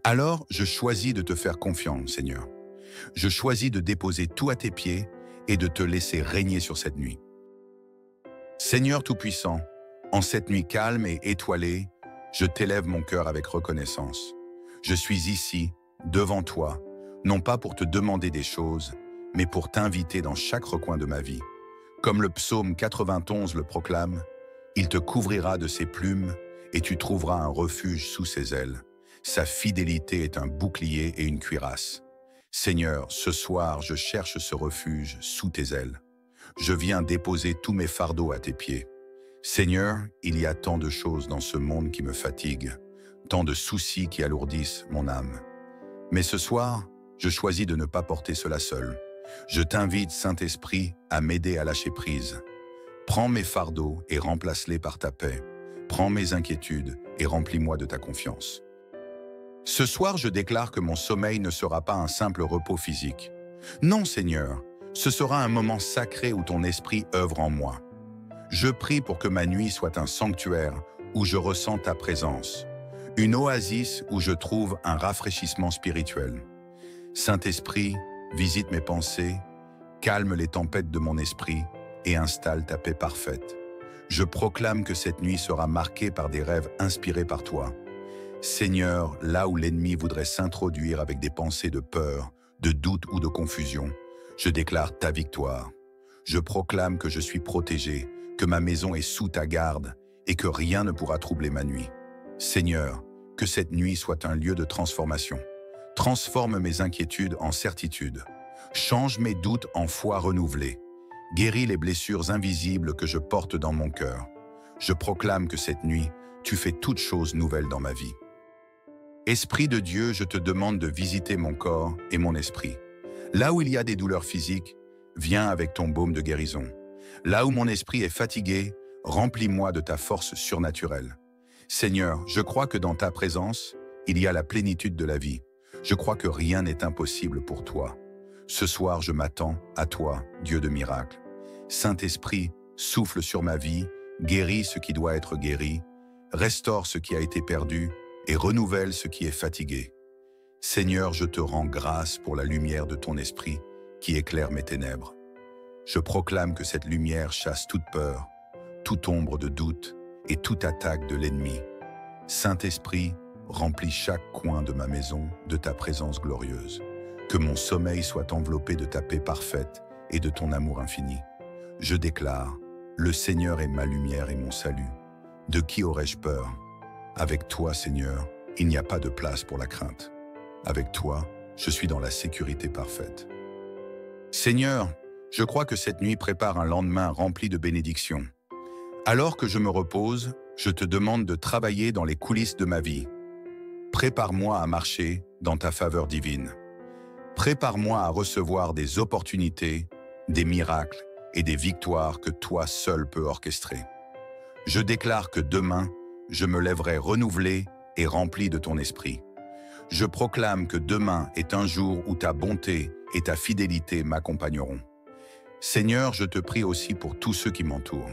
Alors, je choisis de te faire confiance, Seigneur. Je choisis de déposer tout à tes pieds et de te laisser régner sur cette nuit. Seigneur Tout-Puissant, en cette nuit calme et étoilée, je t'élève mon cœur avec reconnaissance. Je suis ici, devant toi, non pas pour te demander des choses, mais pour t'inviter dans chaque recoin de ma vie. Comme le psaume 91 le proclame, « Il te couvrira de ses plumes et tu trouveras un refuge sous ses ailes. Sa fidélité est un bouclier et une cuirasse. » Seigneur, ce soir, je cherche ce refuge sous tes ailes. Je viens déposer tous mes fardeaux à tes pieds. Seigneur, il y a tant de choses dans ce monde qui me fatiguent, tant de soucis qui alourdissent mon âme. Mais ce soir, je choisis de ne pas porter cela seul. Je t'invite, Saint-Esprit, à m'aider à lâcher prise. Prends mes fardeaux et remplace-les par ta paix. Prends mes inquiétudes et remplis-moi de ta confiance. Ce soir, je déclare que mon sommeil ne sera pas un simple repos physique. Non, Seigneur, ce sera un moment sacré où ton esprit œuvre en moi. Je prie pour que ma nuit soit un sanctuaire où je ressens ta présence, une oasis où je trouve un rafraîchissement spirituel. Saint-Esprit, visite mes pensées, calme les tempêtes de mon esprit et installe ta paix parfaite. Je proclame que cette nuit sera marquée par des rêves inspirés par toi. Seigneur, là où l'ennemi voudrait s'introduire avec des pensées de peur, de doute ou de confusion, je déclare ta victoire. Je proclame que je suis protégé, que ma maison est sous ta garde et que rien ne pourra troubler ma nuit. Seigneur, que cette nuit soit un lieu de transformation. Transforme mes inquiétudes en certitude. Change mes doutes en foi renouvelée. Guéris les blessures invisibles que je porte dans mon cœur. Je proclame que cette nuit, tu fais toutes choses nouvelles dans ma vie. Esprit de Dieu, je te demande de visiter mon corps et mon esprit. Là où il y a des douleurs physiques, viens avec ton baume de guérison. Là où mon esprit est fatigué, remplis-moi de ta force surnaturelle. Seigneur, je crois que dans ta présence, il y a la plénitude de la vie. Je crois que rien n'est impossible pour toi. Ce soir, je m'attends à toi, Dieu de miracles. Saint-Esprit, souffle sur ma vie, guéris ce qui doit être guéri, restaure ce qui a été perdu et renouvelle ce qui est fatigué. Seigneur, je te rends grâce pour la lumière de ton esprit qui éclaire mes ténèbres. Je proclame que cette lumière chasse toute peur, toute ombre de doute et toute attaque de l'ennemi. Saint-Esprit, remplis chaque coin de ma maison de ta présence glorieuse. Que mon sommeil soit enveloppé de ta paix parfaite et de ton amour infini. Je déclare, le Seigneur est ma lumière et mon salut. De qui aurais-je peur? Avec toi, Seigneur, il n'y a pas de place pour la crainte. Avec toi, je suis dans la sécurité parfaite. Seigneur, je crois que cette nuit prépare un lendemain rempli de bénédictions. Alors que je me repose, je te demande de travailler dans les coulisses de ma vie. Prépare-moi à marcher dans ta faveur divine. Prépare-moi à recevoir des opportunités, des miracles et des victoires que toi seul peux orchestrer. Je déclare que demain, je me lèverai renouvelé et rempli de ton esprit. Je proclame que demain est un jour où ta bonté et ta fidélité m'accompagneront. Seigneur, je te prie aussi pour tous ceux qui m'entourent.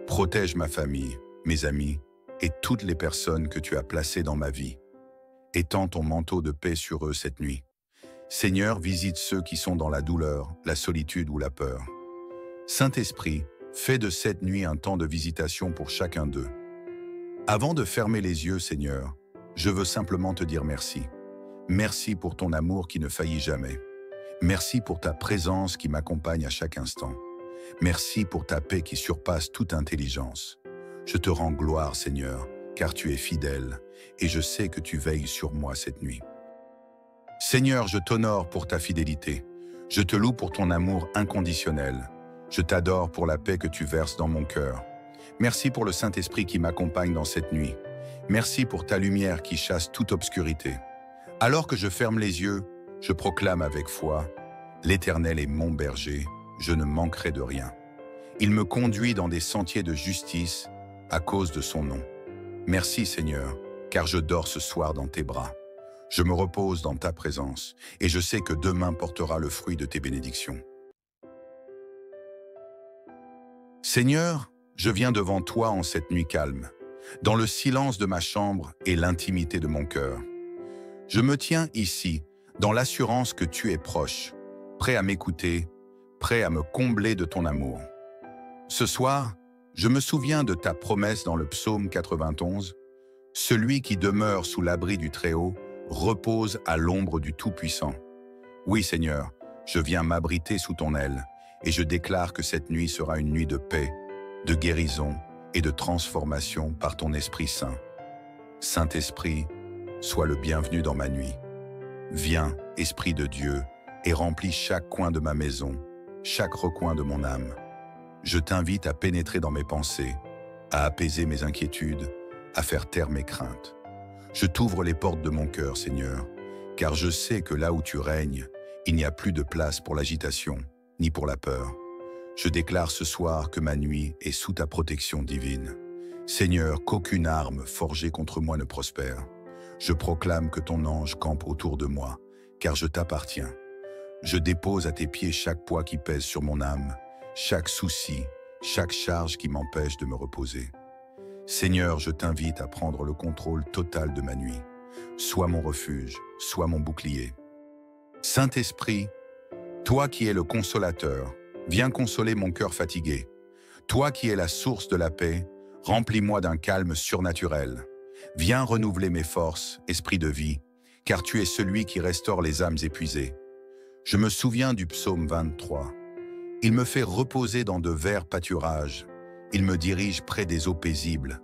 Protège ma famille, mes amis et toutes les personnes que tu as placées dans ma vie. Étends ton manteau de paix sur eux cette nuit. Seigneur, visite ceux qui sont dans la douleur, la solitude ou la peur. Saint-Esprit, fais de cette nuit un temps de visitation pour chacun d'eux. Avant de fermer les yeux, Seigneur, je veux simplement te dire merci. Merci pour ton amour qui ne faillit jamais. Merci pour ta présence qui m'accompagne à chaque instant. Merci pour ta paix qui surpasse toute intelligence. Je te rends gloire, Seigneur, car tu es fidèle, et je sais que tu veilles sur moi cette nuit. Seigneur, je t'honore pour ta fidélité. Je te loue pour ton amour inconditionnel. Je t'adore pour la paix que tu verses dans mon cœur. Merci pour le Saint-Esprit qui m'accompagne dans cette nuit. Merci pour ta lumière qui chasse toute obscurité. Alors que je ferme les yeux, je proclame avec foi, « L'Éternel est mon berger, je ne manquerai de rien. Il me conduit dans des sentiers de justice à cause de son nom. Merci Seigneur, car je dors ce soir dans tes bras. Je me repose dans ta présence et je sais que demain portera le fruit de tes bénédictions. Seigneur, je viens devant toi en cette nuit calme, dans le silence de ma chambre et l'intimité de mon cœur. Je me tiens ici, dans l'assurance que tu es proche, prêt à m'écouter, prêt à me combler de ton amour. Ce soir, je me souviens de ta promesse dans le psaume 91, « Celui qui demeure sous l'abri du Très-Haut repose à l'ombre du Tout-Puissant. » Oui, Seigneur, je viens m'abriter sous ton aile et je déclare que cette nuit sera une nuit de paix, de guérison et de transformation par ton Esprit Saint. Saint-Esprit, sois le bienvenu dans ma nuit. Viens, Esprit de Dieu, et remplis chaque coin de ma maison, chaque recoin de mon âme. Je t'invite à pénétrer dans mes pensées, à apaiser mes inquiétudes, à faire taire mes craintes. Je t'ouvre les portes de mon cœur, Seigneur, car je sais que là où tu règnes, il n'y a plus de place pour l'agitation, ni pour la peur. Je déclare ce soir que ma nuit est sous ta protection divine. Seigneur, qu'aucune arme forgée contre moi ne prospère. Je proclame que ton ange campe autour de moi, car je t'appartiens. Je dépose à tes pieds chaque poids qui pèse sur mon âme, chaque souci, chaque charge qui m'empêche de me reposer. Seigneur, je t'invite à prendre le contrôle total de ma nuit. Sois mon refuge, sois mon bouclier. Saint-Esprit, toi qui es le consolateur, viens consoler mon cœur fatigué. Toi qui es la source de la paix, remplis-moi d'un calme surnaturel. Viens renouveler mes forces, esprit de vie, car tu es celui qui restaure les âmes épuisées. Je me souviens du psaume 23. Il me fait reposer dans de verts pâturages. Il me dirige près des eaux paisibles.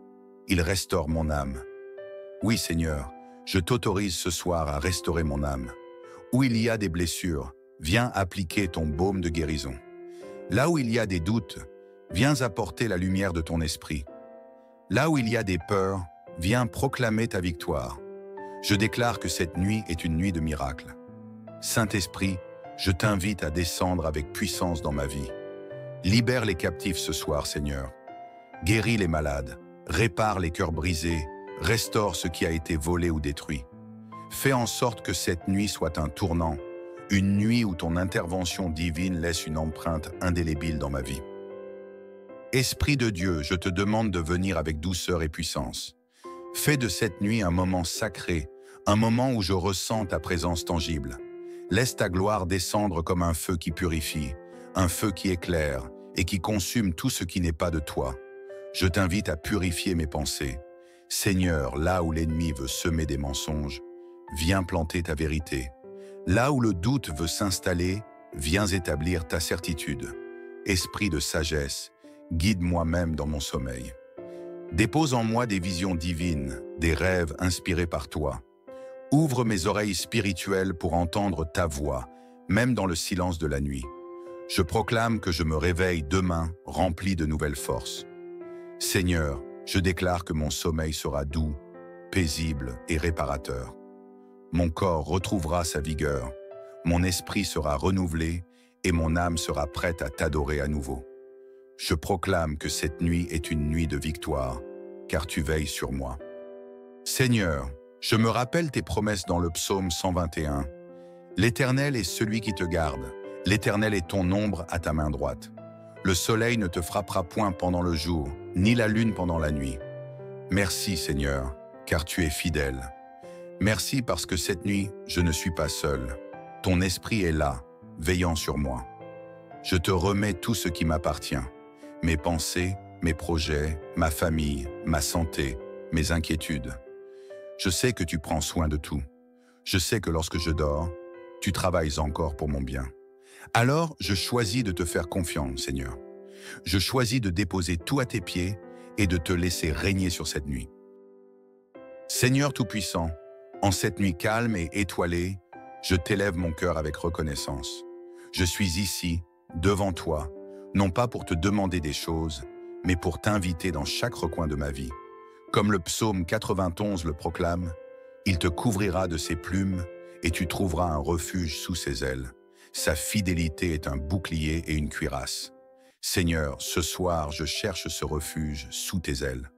Il restaure mon âme. Oui, Seigneur, je t'autorise ce soir à restaurer mon âme. Où il y a des blessures, viens appliquer ton baume de guérison. Là où il y a des doutes, viens apporter la lumière de ton esprit. Là où il y a des peurs, viens proclamer ta victoire. Je déclare que cette nuit est une nuit de miracles. Saint-Esprit, je t'invite à descendre avec puissance dans ma vie. Libère les captifs ce soir, Seigneur. Guéris les malades, répare les cœurs brisés, restaure ce qui a été volé ou détruit. Fais en sorte que cette nuit soit un tournant, une nuit où ton intervention divine laisse une empreinte indélébile dans ma vie. Esprit de Dieu, je te demande de venir avec douceur et puissance. Fais de cette nuit un moment sacré, un moment où je ressens ta présence tangible. Laisse ta gloire descendre comme un feu qui purifie, un feu qui éclaire et qui consume tout ce qui n'est pas de toi. Je t'invite à purifier mes pensées. Seigneur, là où l'ennemi veut semer des mensonges, viens planter ta vérité. Là où le doute veut s'installer, viens établir ta certitude. Esprit de sagesse, guide-moi même dans mon sommeil. Dépose en moi des visions divines, des rêves inspirés par toi. Ouvre mes oreilles spirituelles pour entendre ta voix, même dans le silence de la nuit. Je proclame que je me réveille demain rempli de nouvelles forces. Seigneur, je déclare que mon sommeil sera doux, paisible et réparateur. Mon corps retrouvera sa vigueur, mon esprit sera renouvelé et mon âme sera prête à t'adorer à nouveau. Je proclame que cette nuit est une nuit de victoire, car tu veilles sur moi. Seigneur, Je me rappelle tes promesses dans le psaume 121. L'Éternel est celui qui te garde. L'Éternel est ton ombre à ta main droite. Le soleil ne te frappera point pendant le jour, ni la lune pendant la nuit. Merci Seigneur, car tu es fidèle. Merci parce que cette nuit, je ne suis pas seul. Ton esprit est là, veillant sur moi. Je te remets tout ce qui m'appartient. Mes pensées, mes projets, ma famille, ma santé, mes inquiétudes. Je sais que tu prends soin de tout. Je sais que lorsque je dors, tu travailles encore pour mon bien. Alors, je choisis de te faire confiance, Seigneur. Je choisis de déposer tout à tes pieds et de te laisser régner sur cette nuit. Seigneur Tout-Puissant, en cette nuit calme et étoilée, je t'élève mon cœur avec reconnaissance. Je suis ici, devant toi, non pas pour te demander des choses, mais pour t'inviter dans chaque recoin de ma vie. Comme le psaume 91 le proclame, « Il te couvrira de ses plumes et tu trouveras un refuge sous ses ailes. Sa fidélité est un bouclier et une cuirasse. » Seigneur, ce soir, je cherche ce refuge sous tes ailes.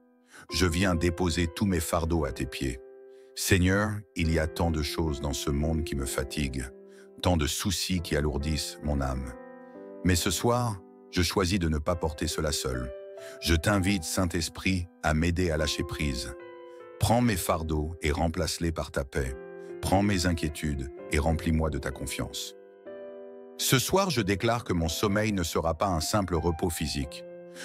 Je viens déposer tous mes fardeaux à tes pieds. Seigneur, il y a tant de choses dans ce monde qui me fatiguent, tant de soucis qui alourdissent mon âme. Mais ce soir, je choisis de ne pas porter cela seul. Je t'invite, Saint-Esprit, à m'aider à lâcher prise. Prends mes fardeaux et remplace-les par ta paix. Prends mes inquiétudes et remplis-moi de ta confiance. Ce soir, je déclare que mon sommeil ne sera pas un simple repos physique.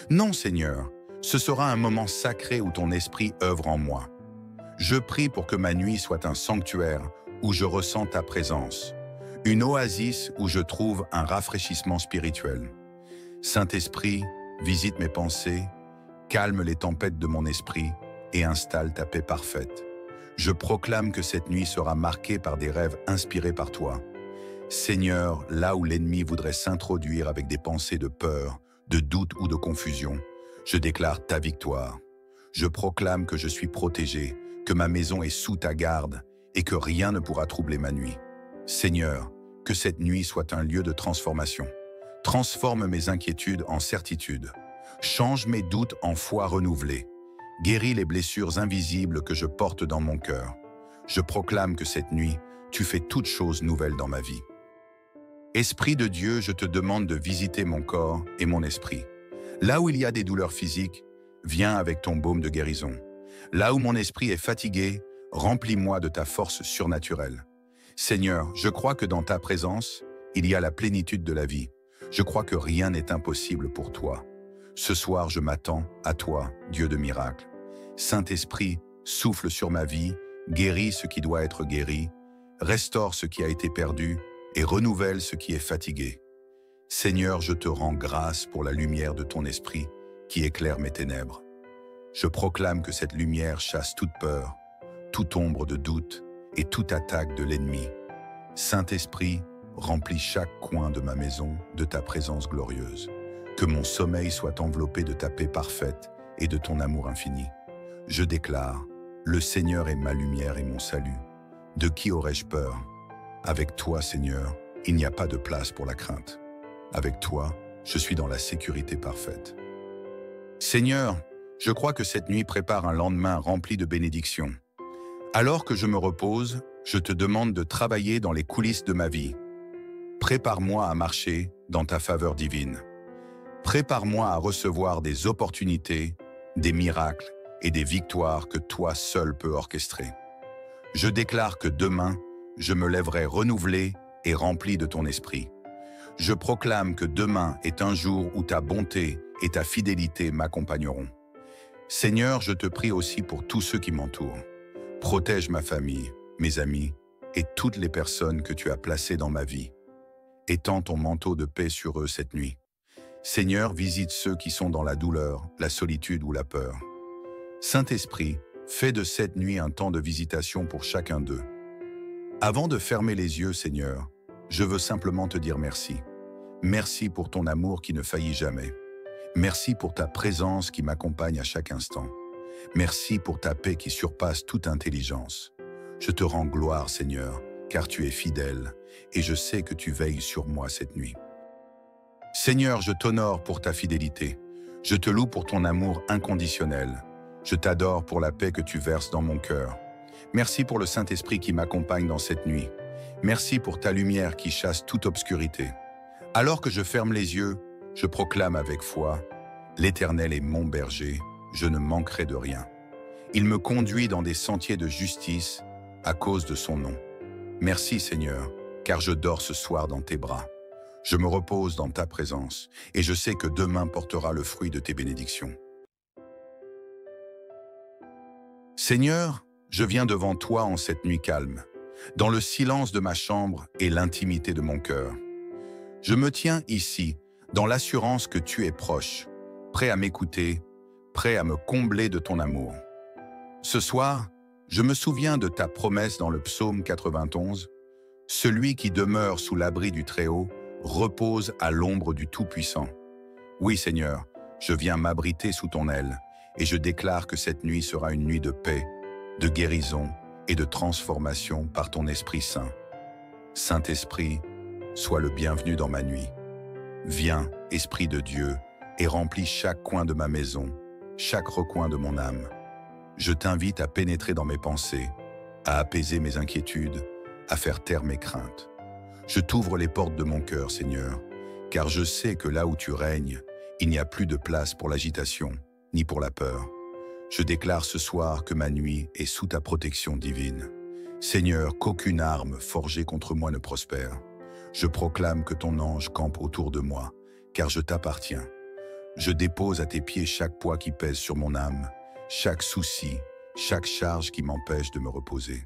Non, Seigneur, ce sera un moment sacré où ton esprit œuvre en moi. Je prie pour que ma nuit soit un sanctuaire où je ressens ta présence, une oasis où je trouve un rafraîchissement spirituel. Saint-Esprit, visite mes pensées, calme les tempêtes de mon esprit et installe ta paix parfaite. Je proclame que cette nuit sera marquée par des rêves inspirés par toi. Seigneur, là où l'ennemi voudrait s'introduire avec des pensées de peur, de doute ou de confusion, je déclare ta victoire. Je proclame que je suis protégé, que ma maison est sous ta garde et que rien ne pourra troubler ma nuit. Seigneur, que cette nuit soit un lieu de transformation. Transforme mes inquiétudes en certitude. Change mes doutes en foi renouvelée. Guéris les blessures invisibles que je porte dans mon cœur. Je proclame que cette nuit, tu fais toutes choses nouvelles dans ma vie. Esprit de Dieu, je te demande de visiter mon corps et mon esprit. Là où il y a des douleurs physiques, viens avec ton baume de guérison. Là où mon esprit est fatigué, remplis-moi de ta force surnaturelle. Seigneur, je crois que dans ta présence, il y a la plénitude de la vie. Je crois que rien n'est impossible pour toi. Ce soir, je m'attends à toi, Dieu de miracles. Saint-Esprit, souffle sur ma vie, guéris ce qui doit être guéri, restaure ce qui a été perdu et renouvelle ce qui est fatigué. Seigneur, je te rends grâce pour la lumière de ton esprit qui éclaire mes ténèbres. Je proclame que cette lumière chasse toute peur, toute ombre de doute et toute attaque de l'ennemi. Saint-Esprit, remplis chaque coin de ma maison de ta présence glorieuse. Que mon sommeil soit enveloppé de ta paix parfaite et de ton amour infini. Je déclare, le Seigneur est ma lumière et mon salut. De qui aurais-je peur? Avec toi, Seigneur, il n'y a pas de place pour la crainte. Avec toi, je suis dans la sécurité parfaite. Seigneur, je crois que cette nuit prépare un lendemain rempli de bénédictions. Alors que je me repose, je te demande de travailler dans les coulisses de ma vie. Prépare-moi à marcher dans ta faveur divine. Prépare-moi à recevoir des opportunités, des miracles et des victoires que toi seul peux orchestrer. Je déclare que demain, je me lèverai renouvelé et rempli de ton esprit. Je proclame que demain est un jour où ta bonté et ta fidélité m'accompagneront. Seigneur, je te prie aussi pour tous ceux qui m'entourent. Protège ma famille, mes amis et toutes les personnes que tu as placées dans ma vie. Étends ton manteau de paix sur eux cette nuit. Seigneur, visite ceux qui sont dans la douleur, la solitude ou la peur. Saint-Esprit, fais de cette nuit un temps de visitation pour chacun d'eux. Avant de fermer les yeux, Seigneur, je veux simplement te dire merci. Merci pour ton amour qui ne faillit jamais. Merci pour ta présence qui m'accompagne à chaque instant. Merci pour ta paix qui surpasse toute intelligence. Je te rends gloire, Seigneur, car tu es fidèle et je sais que tu veilles sur moi cette nuit. Seigneur, je t'honore pour ta fidélité. Je te loue pour ton amour inconditionnel. Je t'adore pour la paix que tu verses dans mon cœur. Merci pour le Saint-Esprit qui m'accompagne dans cette nuit. Merci pour ta lumière qui chasse toute obscurité. Alors que je ferme les yeux, je proclame avec foi, l'Éternel est mon berger, je ne manquerai de rien. Il me conduit dans des sentiers de justice à cause de son nom. Merci Seigneur, car je dors ce soir dans tes bras. Je me repose dans ta présence et je sais que demain portera le fruit de tes bénédictions. Seigneur, je viens devant toi en cette nuit calme, dans le silence de ma chambre et l'intimité de mon cœur. Je me tiens ici, dans l'assurance que tu es proche, prêt à m'écouter, prêt à me combler de ton amour. Ce soir, je me souviens de ta promesse dans le psaume 91, « Celui qui demeure sous l'abri du Très-Haut repose à l'ombre du Tout-Puissant. » Oui Seigneur, je viens m'abriter sous ton aile et je déclare que cette nuit sera une nuit de paix, de guérison et de transformation par ton Esprit Saint. Saint-Esprit, sois le bienvenu dans ma nuit. Viens, Esprit de Dieu, et remplis chaque coin de ma maison, chaque recoin de mon âme. Je t'invite à pénétrer dans mes pensées, à apaiser mes inquiétudes, à faire taire mes craintes. Je t'ouvre les portes de mon cœur, Seigneur, car je sais que là où tu règnes, il n'y a plus de place pour l'agitation, ni pour la peur. Je déclare ce soir que ma nuit est sous ta protection divine. Seigneur, qu'aucune arme forgée contre moi ne prospère. Je proclame que ton ange campe autour de moi, car je t'appartiens. Je dépose à tes pieds chaque poids qui pèse sur mon âme, chaque souci, chaque charge qui m'empêche de me reposer.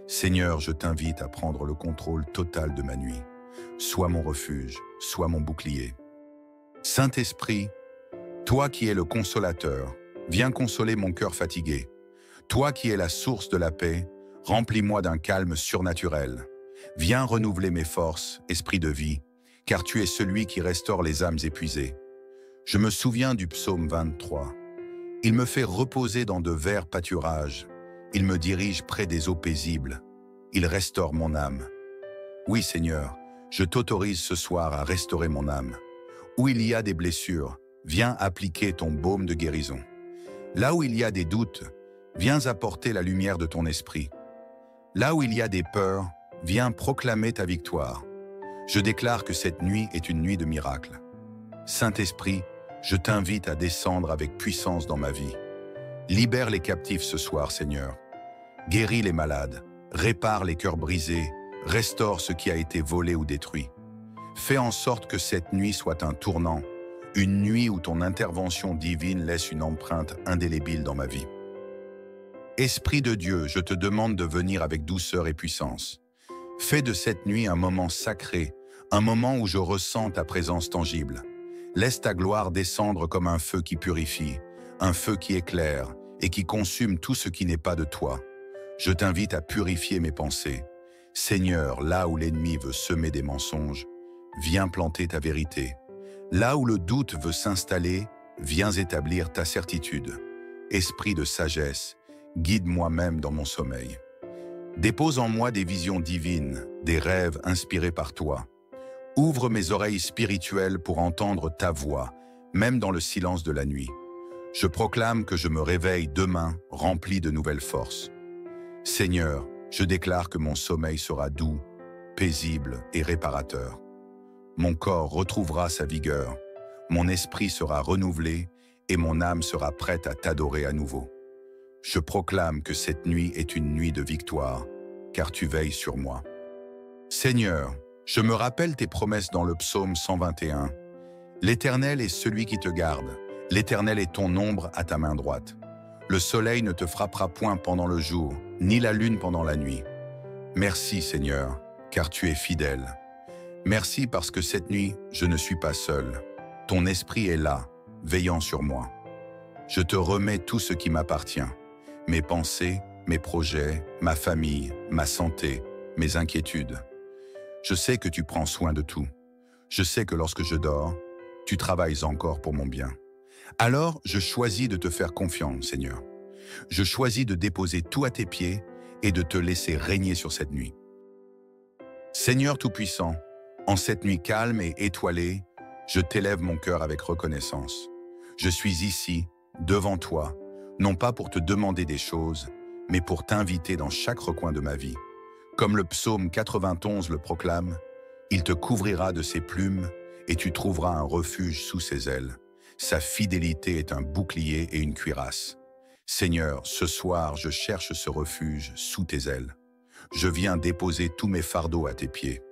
Seigneur, je t'invite à prendre le contrôle total de ma nuit. Sois mon refuge, sois mon bouclier. Saint-Esprit, toi qui es le consolateur, viens consoler mon cœur fatigué. Toi qui es la source de la paix, remplis-moi d'un calme surnaturel. Viens renouveler mes forces, esprit de vie, car tu es celui qui restaure les âmes épuisées. Je me souviens du psaume 23. Il me fait reposer dans de verts pâturages. Il me dirige près des eaux paisibles. Il restaure mon âme. Oui, Seigneur, je t'autorise ce soir à restaurer mon âme. Où il y a des blessures, viens appliquer ton baume de guérison. Là où il y a des doutes, viens apporter la lumière de ton esprit. Là où il y a des peurs, viens proclamer ta victoire. Je déclare que cette nuit est une nuit de miracles. Saint-Esprit, je t'invite à descendre avec puissance dans ma vie. Libère les captifs ce soir, Seigneur. Guéris les malades, répare les cœurs brisés, restaure ce qui a été volé ou détruit. Fais en sorte que cette nuit soit un tournant, une nuit où ton intervention divine laisse une empreinte indélébile dans ma vie. Esprit de Dieu, je te demande de venir avec douceur et puissance. Fais de cette nuit un moment sacré, un moment où je ressens ta présence tangible. Laisse ta gloire descendre comme un feu qui purifie, un feu qui éclaire et qui consume tout ce qui n'est pas de toi. Je t'invite à purifier mes pensées. Seigneur, là où l'ennemi veut semer des mensonges, viens planter ta vérité. Là où le doute veut s'installer, viens établir ta certitude. Esprit de sagesse, guide-moi même dans mon sommeil. Dépose en moi des visions divines, des rêves inspirés par toi. Ouvre mes oreilles spirituelles pour entendre ta voix, même dans le silence de la nuit. Je proclame que je me réveille demain rempli de nouvelles forces. Seigneur, je déclare que mon sommeil sera doux, paisible et réparateur. Mon corps retrouvera sa vigueur, mon esprit sera renouvelé et mon âme sera prête à t'adorer à nouveau. Je proclame que cette nuit est une nuit de victoire, car tu veilles sur moi. Seigneur, je me rappelle tes promesses dans le psaume 121. L'Éternel est celui qui te garde, l'Éternel est ton ombre à ta main droite. Le soleil ne te frappera point pendant le jour, ni la lune pendant la nuit. Merci Seigneur, car tu es fidèle. Merci parce que cette nuit, je ne suis pas seul. Ton esprit est là, veillant sur moi. Je te remets tout ce qui m'appartient. Mes pensées, mes projets, ma famille, ma santé, mes inquiétudes. Je sais que tu prends soin de tout. Je sais que lorsque je dors, tu travailles encore pour mon bien. Alors, je choisis de te faire confiance, Seigneur. Je choisis de déposer tout à tes pieds et de te laisser régner sur cette nuit. Seigneur Tout-Puissant, en cette nuit calme et étoilée, je t'élève mon cœur avec reconnaissance. Je suis ici, devant toi, non pas pour te demander des choses, mais pour t'inviter dans chaque recoin de ma vie. Comme le psaume 91 le proclame, « Il te couvrira de ses plumes et tu trouveras un refuge sous ses ailes. Sa fidélité est un bouclier et une cuirasse. » Seigneur, ce soir, je cherche ce refuge sous tes ailes. Je viens déposer tous mes fardeaux à tes pieds.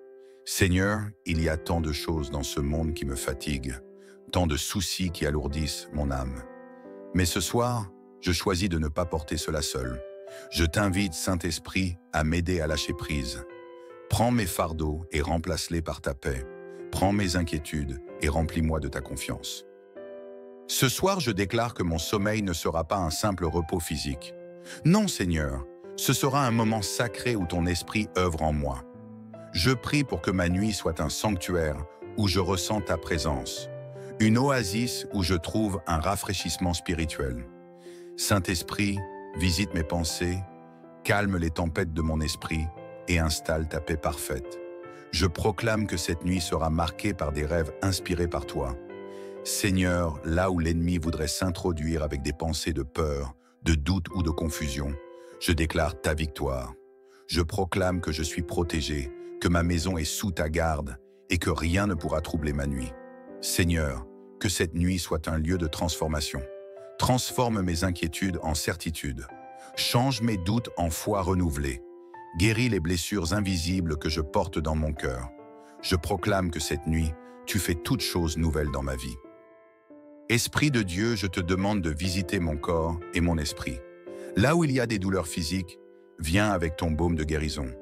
Seigneur, il y a tant de choses dans ce monde qui me fatiguent, tant de soucis qui alourdissent mon âme. Mais ce soir, je choisis de ne pas porter cela seul. Je t'invite, Saint-Esprit, à m'aider à lâcher prise. Prends mes fardeaux et remplace-les par ta paix. Prends mes inquiétudes et remplis-moi de ta confiance. Ce soir, je déclare que mon sommeil ne sera pas un simple repos physique. Non, Seigneur, ce sera un moment sacré où ton esprit œuvre en moi. Je prie pour que ma nuit soit un sanctuaire où je ressens ta présence, une oasis où je trouve un rafraîchissement spirituel. Saint-Esprit, visite mes pensées, calme les tempêtes de mon esprit et installe ta paix parfaite. Je proclame que cette nuit sera marquée par des rêves inspirés par toi. Seigneur, là où l'ennemi voudrait s'introduire avec des pensées de peur, de doute ou de confusion, je déclare ta victoire. Je proclame que je suis protégé, que ma maison est sous ta garde et que rien ne pourra troubler ma nuit. Seigneur, que cette nuit soit un lieu de transformation. Transforme mes inquiétudes en certitude. Change mes doutes en foi renouvelée. Guéris les blessures invisibles que je porte dans mon cœur. Je proclame que cette nuit, tu fais toutes choses nouvelles dans ma vie. Esprit de Dieu, je te demande de visiter mon corps et mon esprit. Là où il y a des douleurs physiques, viens avec ton baume de guérison.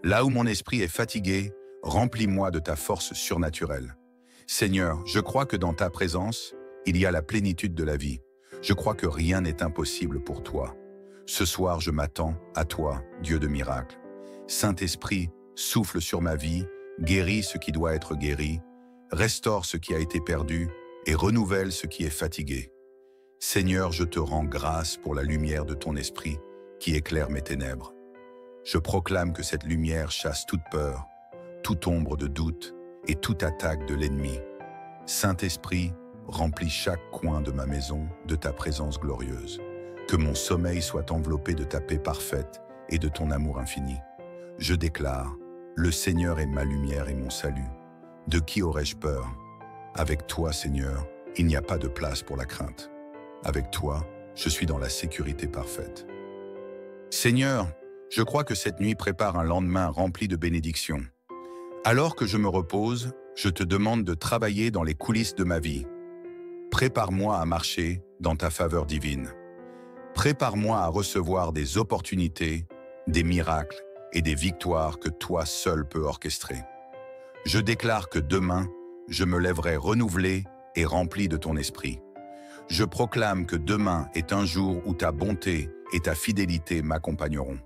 Là où mon esprit est fatigué, remplis-moi de ta force surnaturelle. Seigneur, je crois que dans ta présence, il y a la plénitude de la vie. Je crois que rien n'est impossible pour toi. Ce soir, je m'attends à toi, Dieu de miracles. Saint-Esprit, souffle sur ma vie, guéris ce qui doit être guéri, restaure ce qui a été perdu et renouvelle ce qui est fatigué. Seigneur, je te rends grâce pour la lumière de ton esprit qui éclaire mes ténèbres. Je proclame que cette lumière chasse toute peur, toute ombre de doute et toute attaque de l'ennemi. Saint-Esprit, remplis chaque coin de ma maison de ta présence glorieuse. Que mon sommeil soit enveloppé de ta paix parfaite et de ton amour infini. Je déclare, le Seigneur est ma lumière et mon salut. De qui aurais-je peur? Avec toi, Seigneur, il n'y a pas de place pour la crainte. Avec toi, je suis dans la sécurité parfaite. Seigneur, je crois que cette nuit prépare un lendemain rempli de bénédictions. Alors que je me repose, je te demande de travailler dans les coulisses de ma vie. Prépare-moi à marcher dans ta faveur divine. Prépare-moi à recevoir des opportunités, des miracles et des victoires que toi seul peux orchestrer. Je déclare que demain, je me lèverai renouvelé et rempli de ton esprit. Je proclame que demain est un jour où ta bonté et ta fidélité m'accompagneront.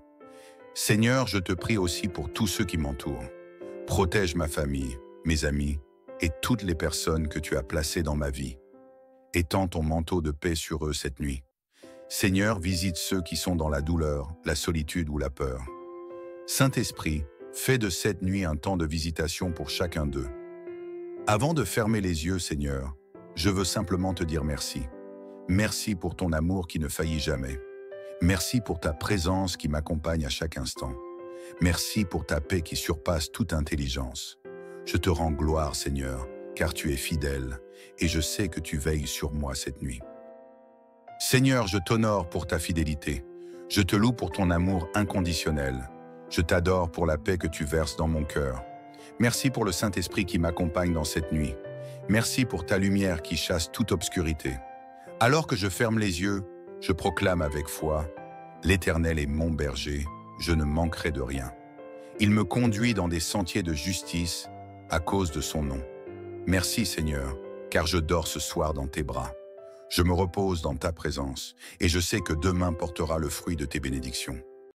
Seigneur, je te prie aussi pour tous ceux qui m'entourent. Protège ma famille, mes amis et toutes les personnes que tu as placées dans ma vie. Étends ton manteau de paix sur eux cette nuit. Seigneur, visite ceux qui sont dans la douleur, la solitude ou la peur. Saint-Esprit, fais de cette nuit un temps de visitation pour chacun d'eux. Avant de fermer les yeux, Seigneur, je veux simplement te dire merci. Merci pour ton amour qui ne faillit jamais. Merci pour ta présence qui m'accompagne à chaque instant. Merci pour ta paix qui surpasse toute intelligence. Je te rends gloire, Seigneur, car tu es fidèle et je sais que tu veilles sur moi cette nuit. Seigneur, je t'honore pour ta fidélité. Je te loue pour ton amour inconditionnel. Je t'adore pour la paix que tu verses dans mon cœur. Merci pour le Saint-Esprit qui m'accompagne dans cette nuit. Merci pour ta lumière qui chasse toute obscurité. Alors que je ferme les yeux, je proclame avec foi, « L'Éternel est mon berger, je ne manquerai de rien. Il me conduit dans des sentiers de justice à cause de son nom. Merci Seigneur, car je dors ce soir dans tes bras. Je me repose dans ta présence et je sais que demain portera le fruit de tes bénédictions.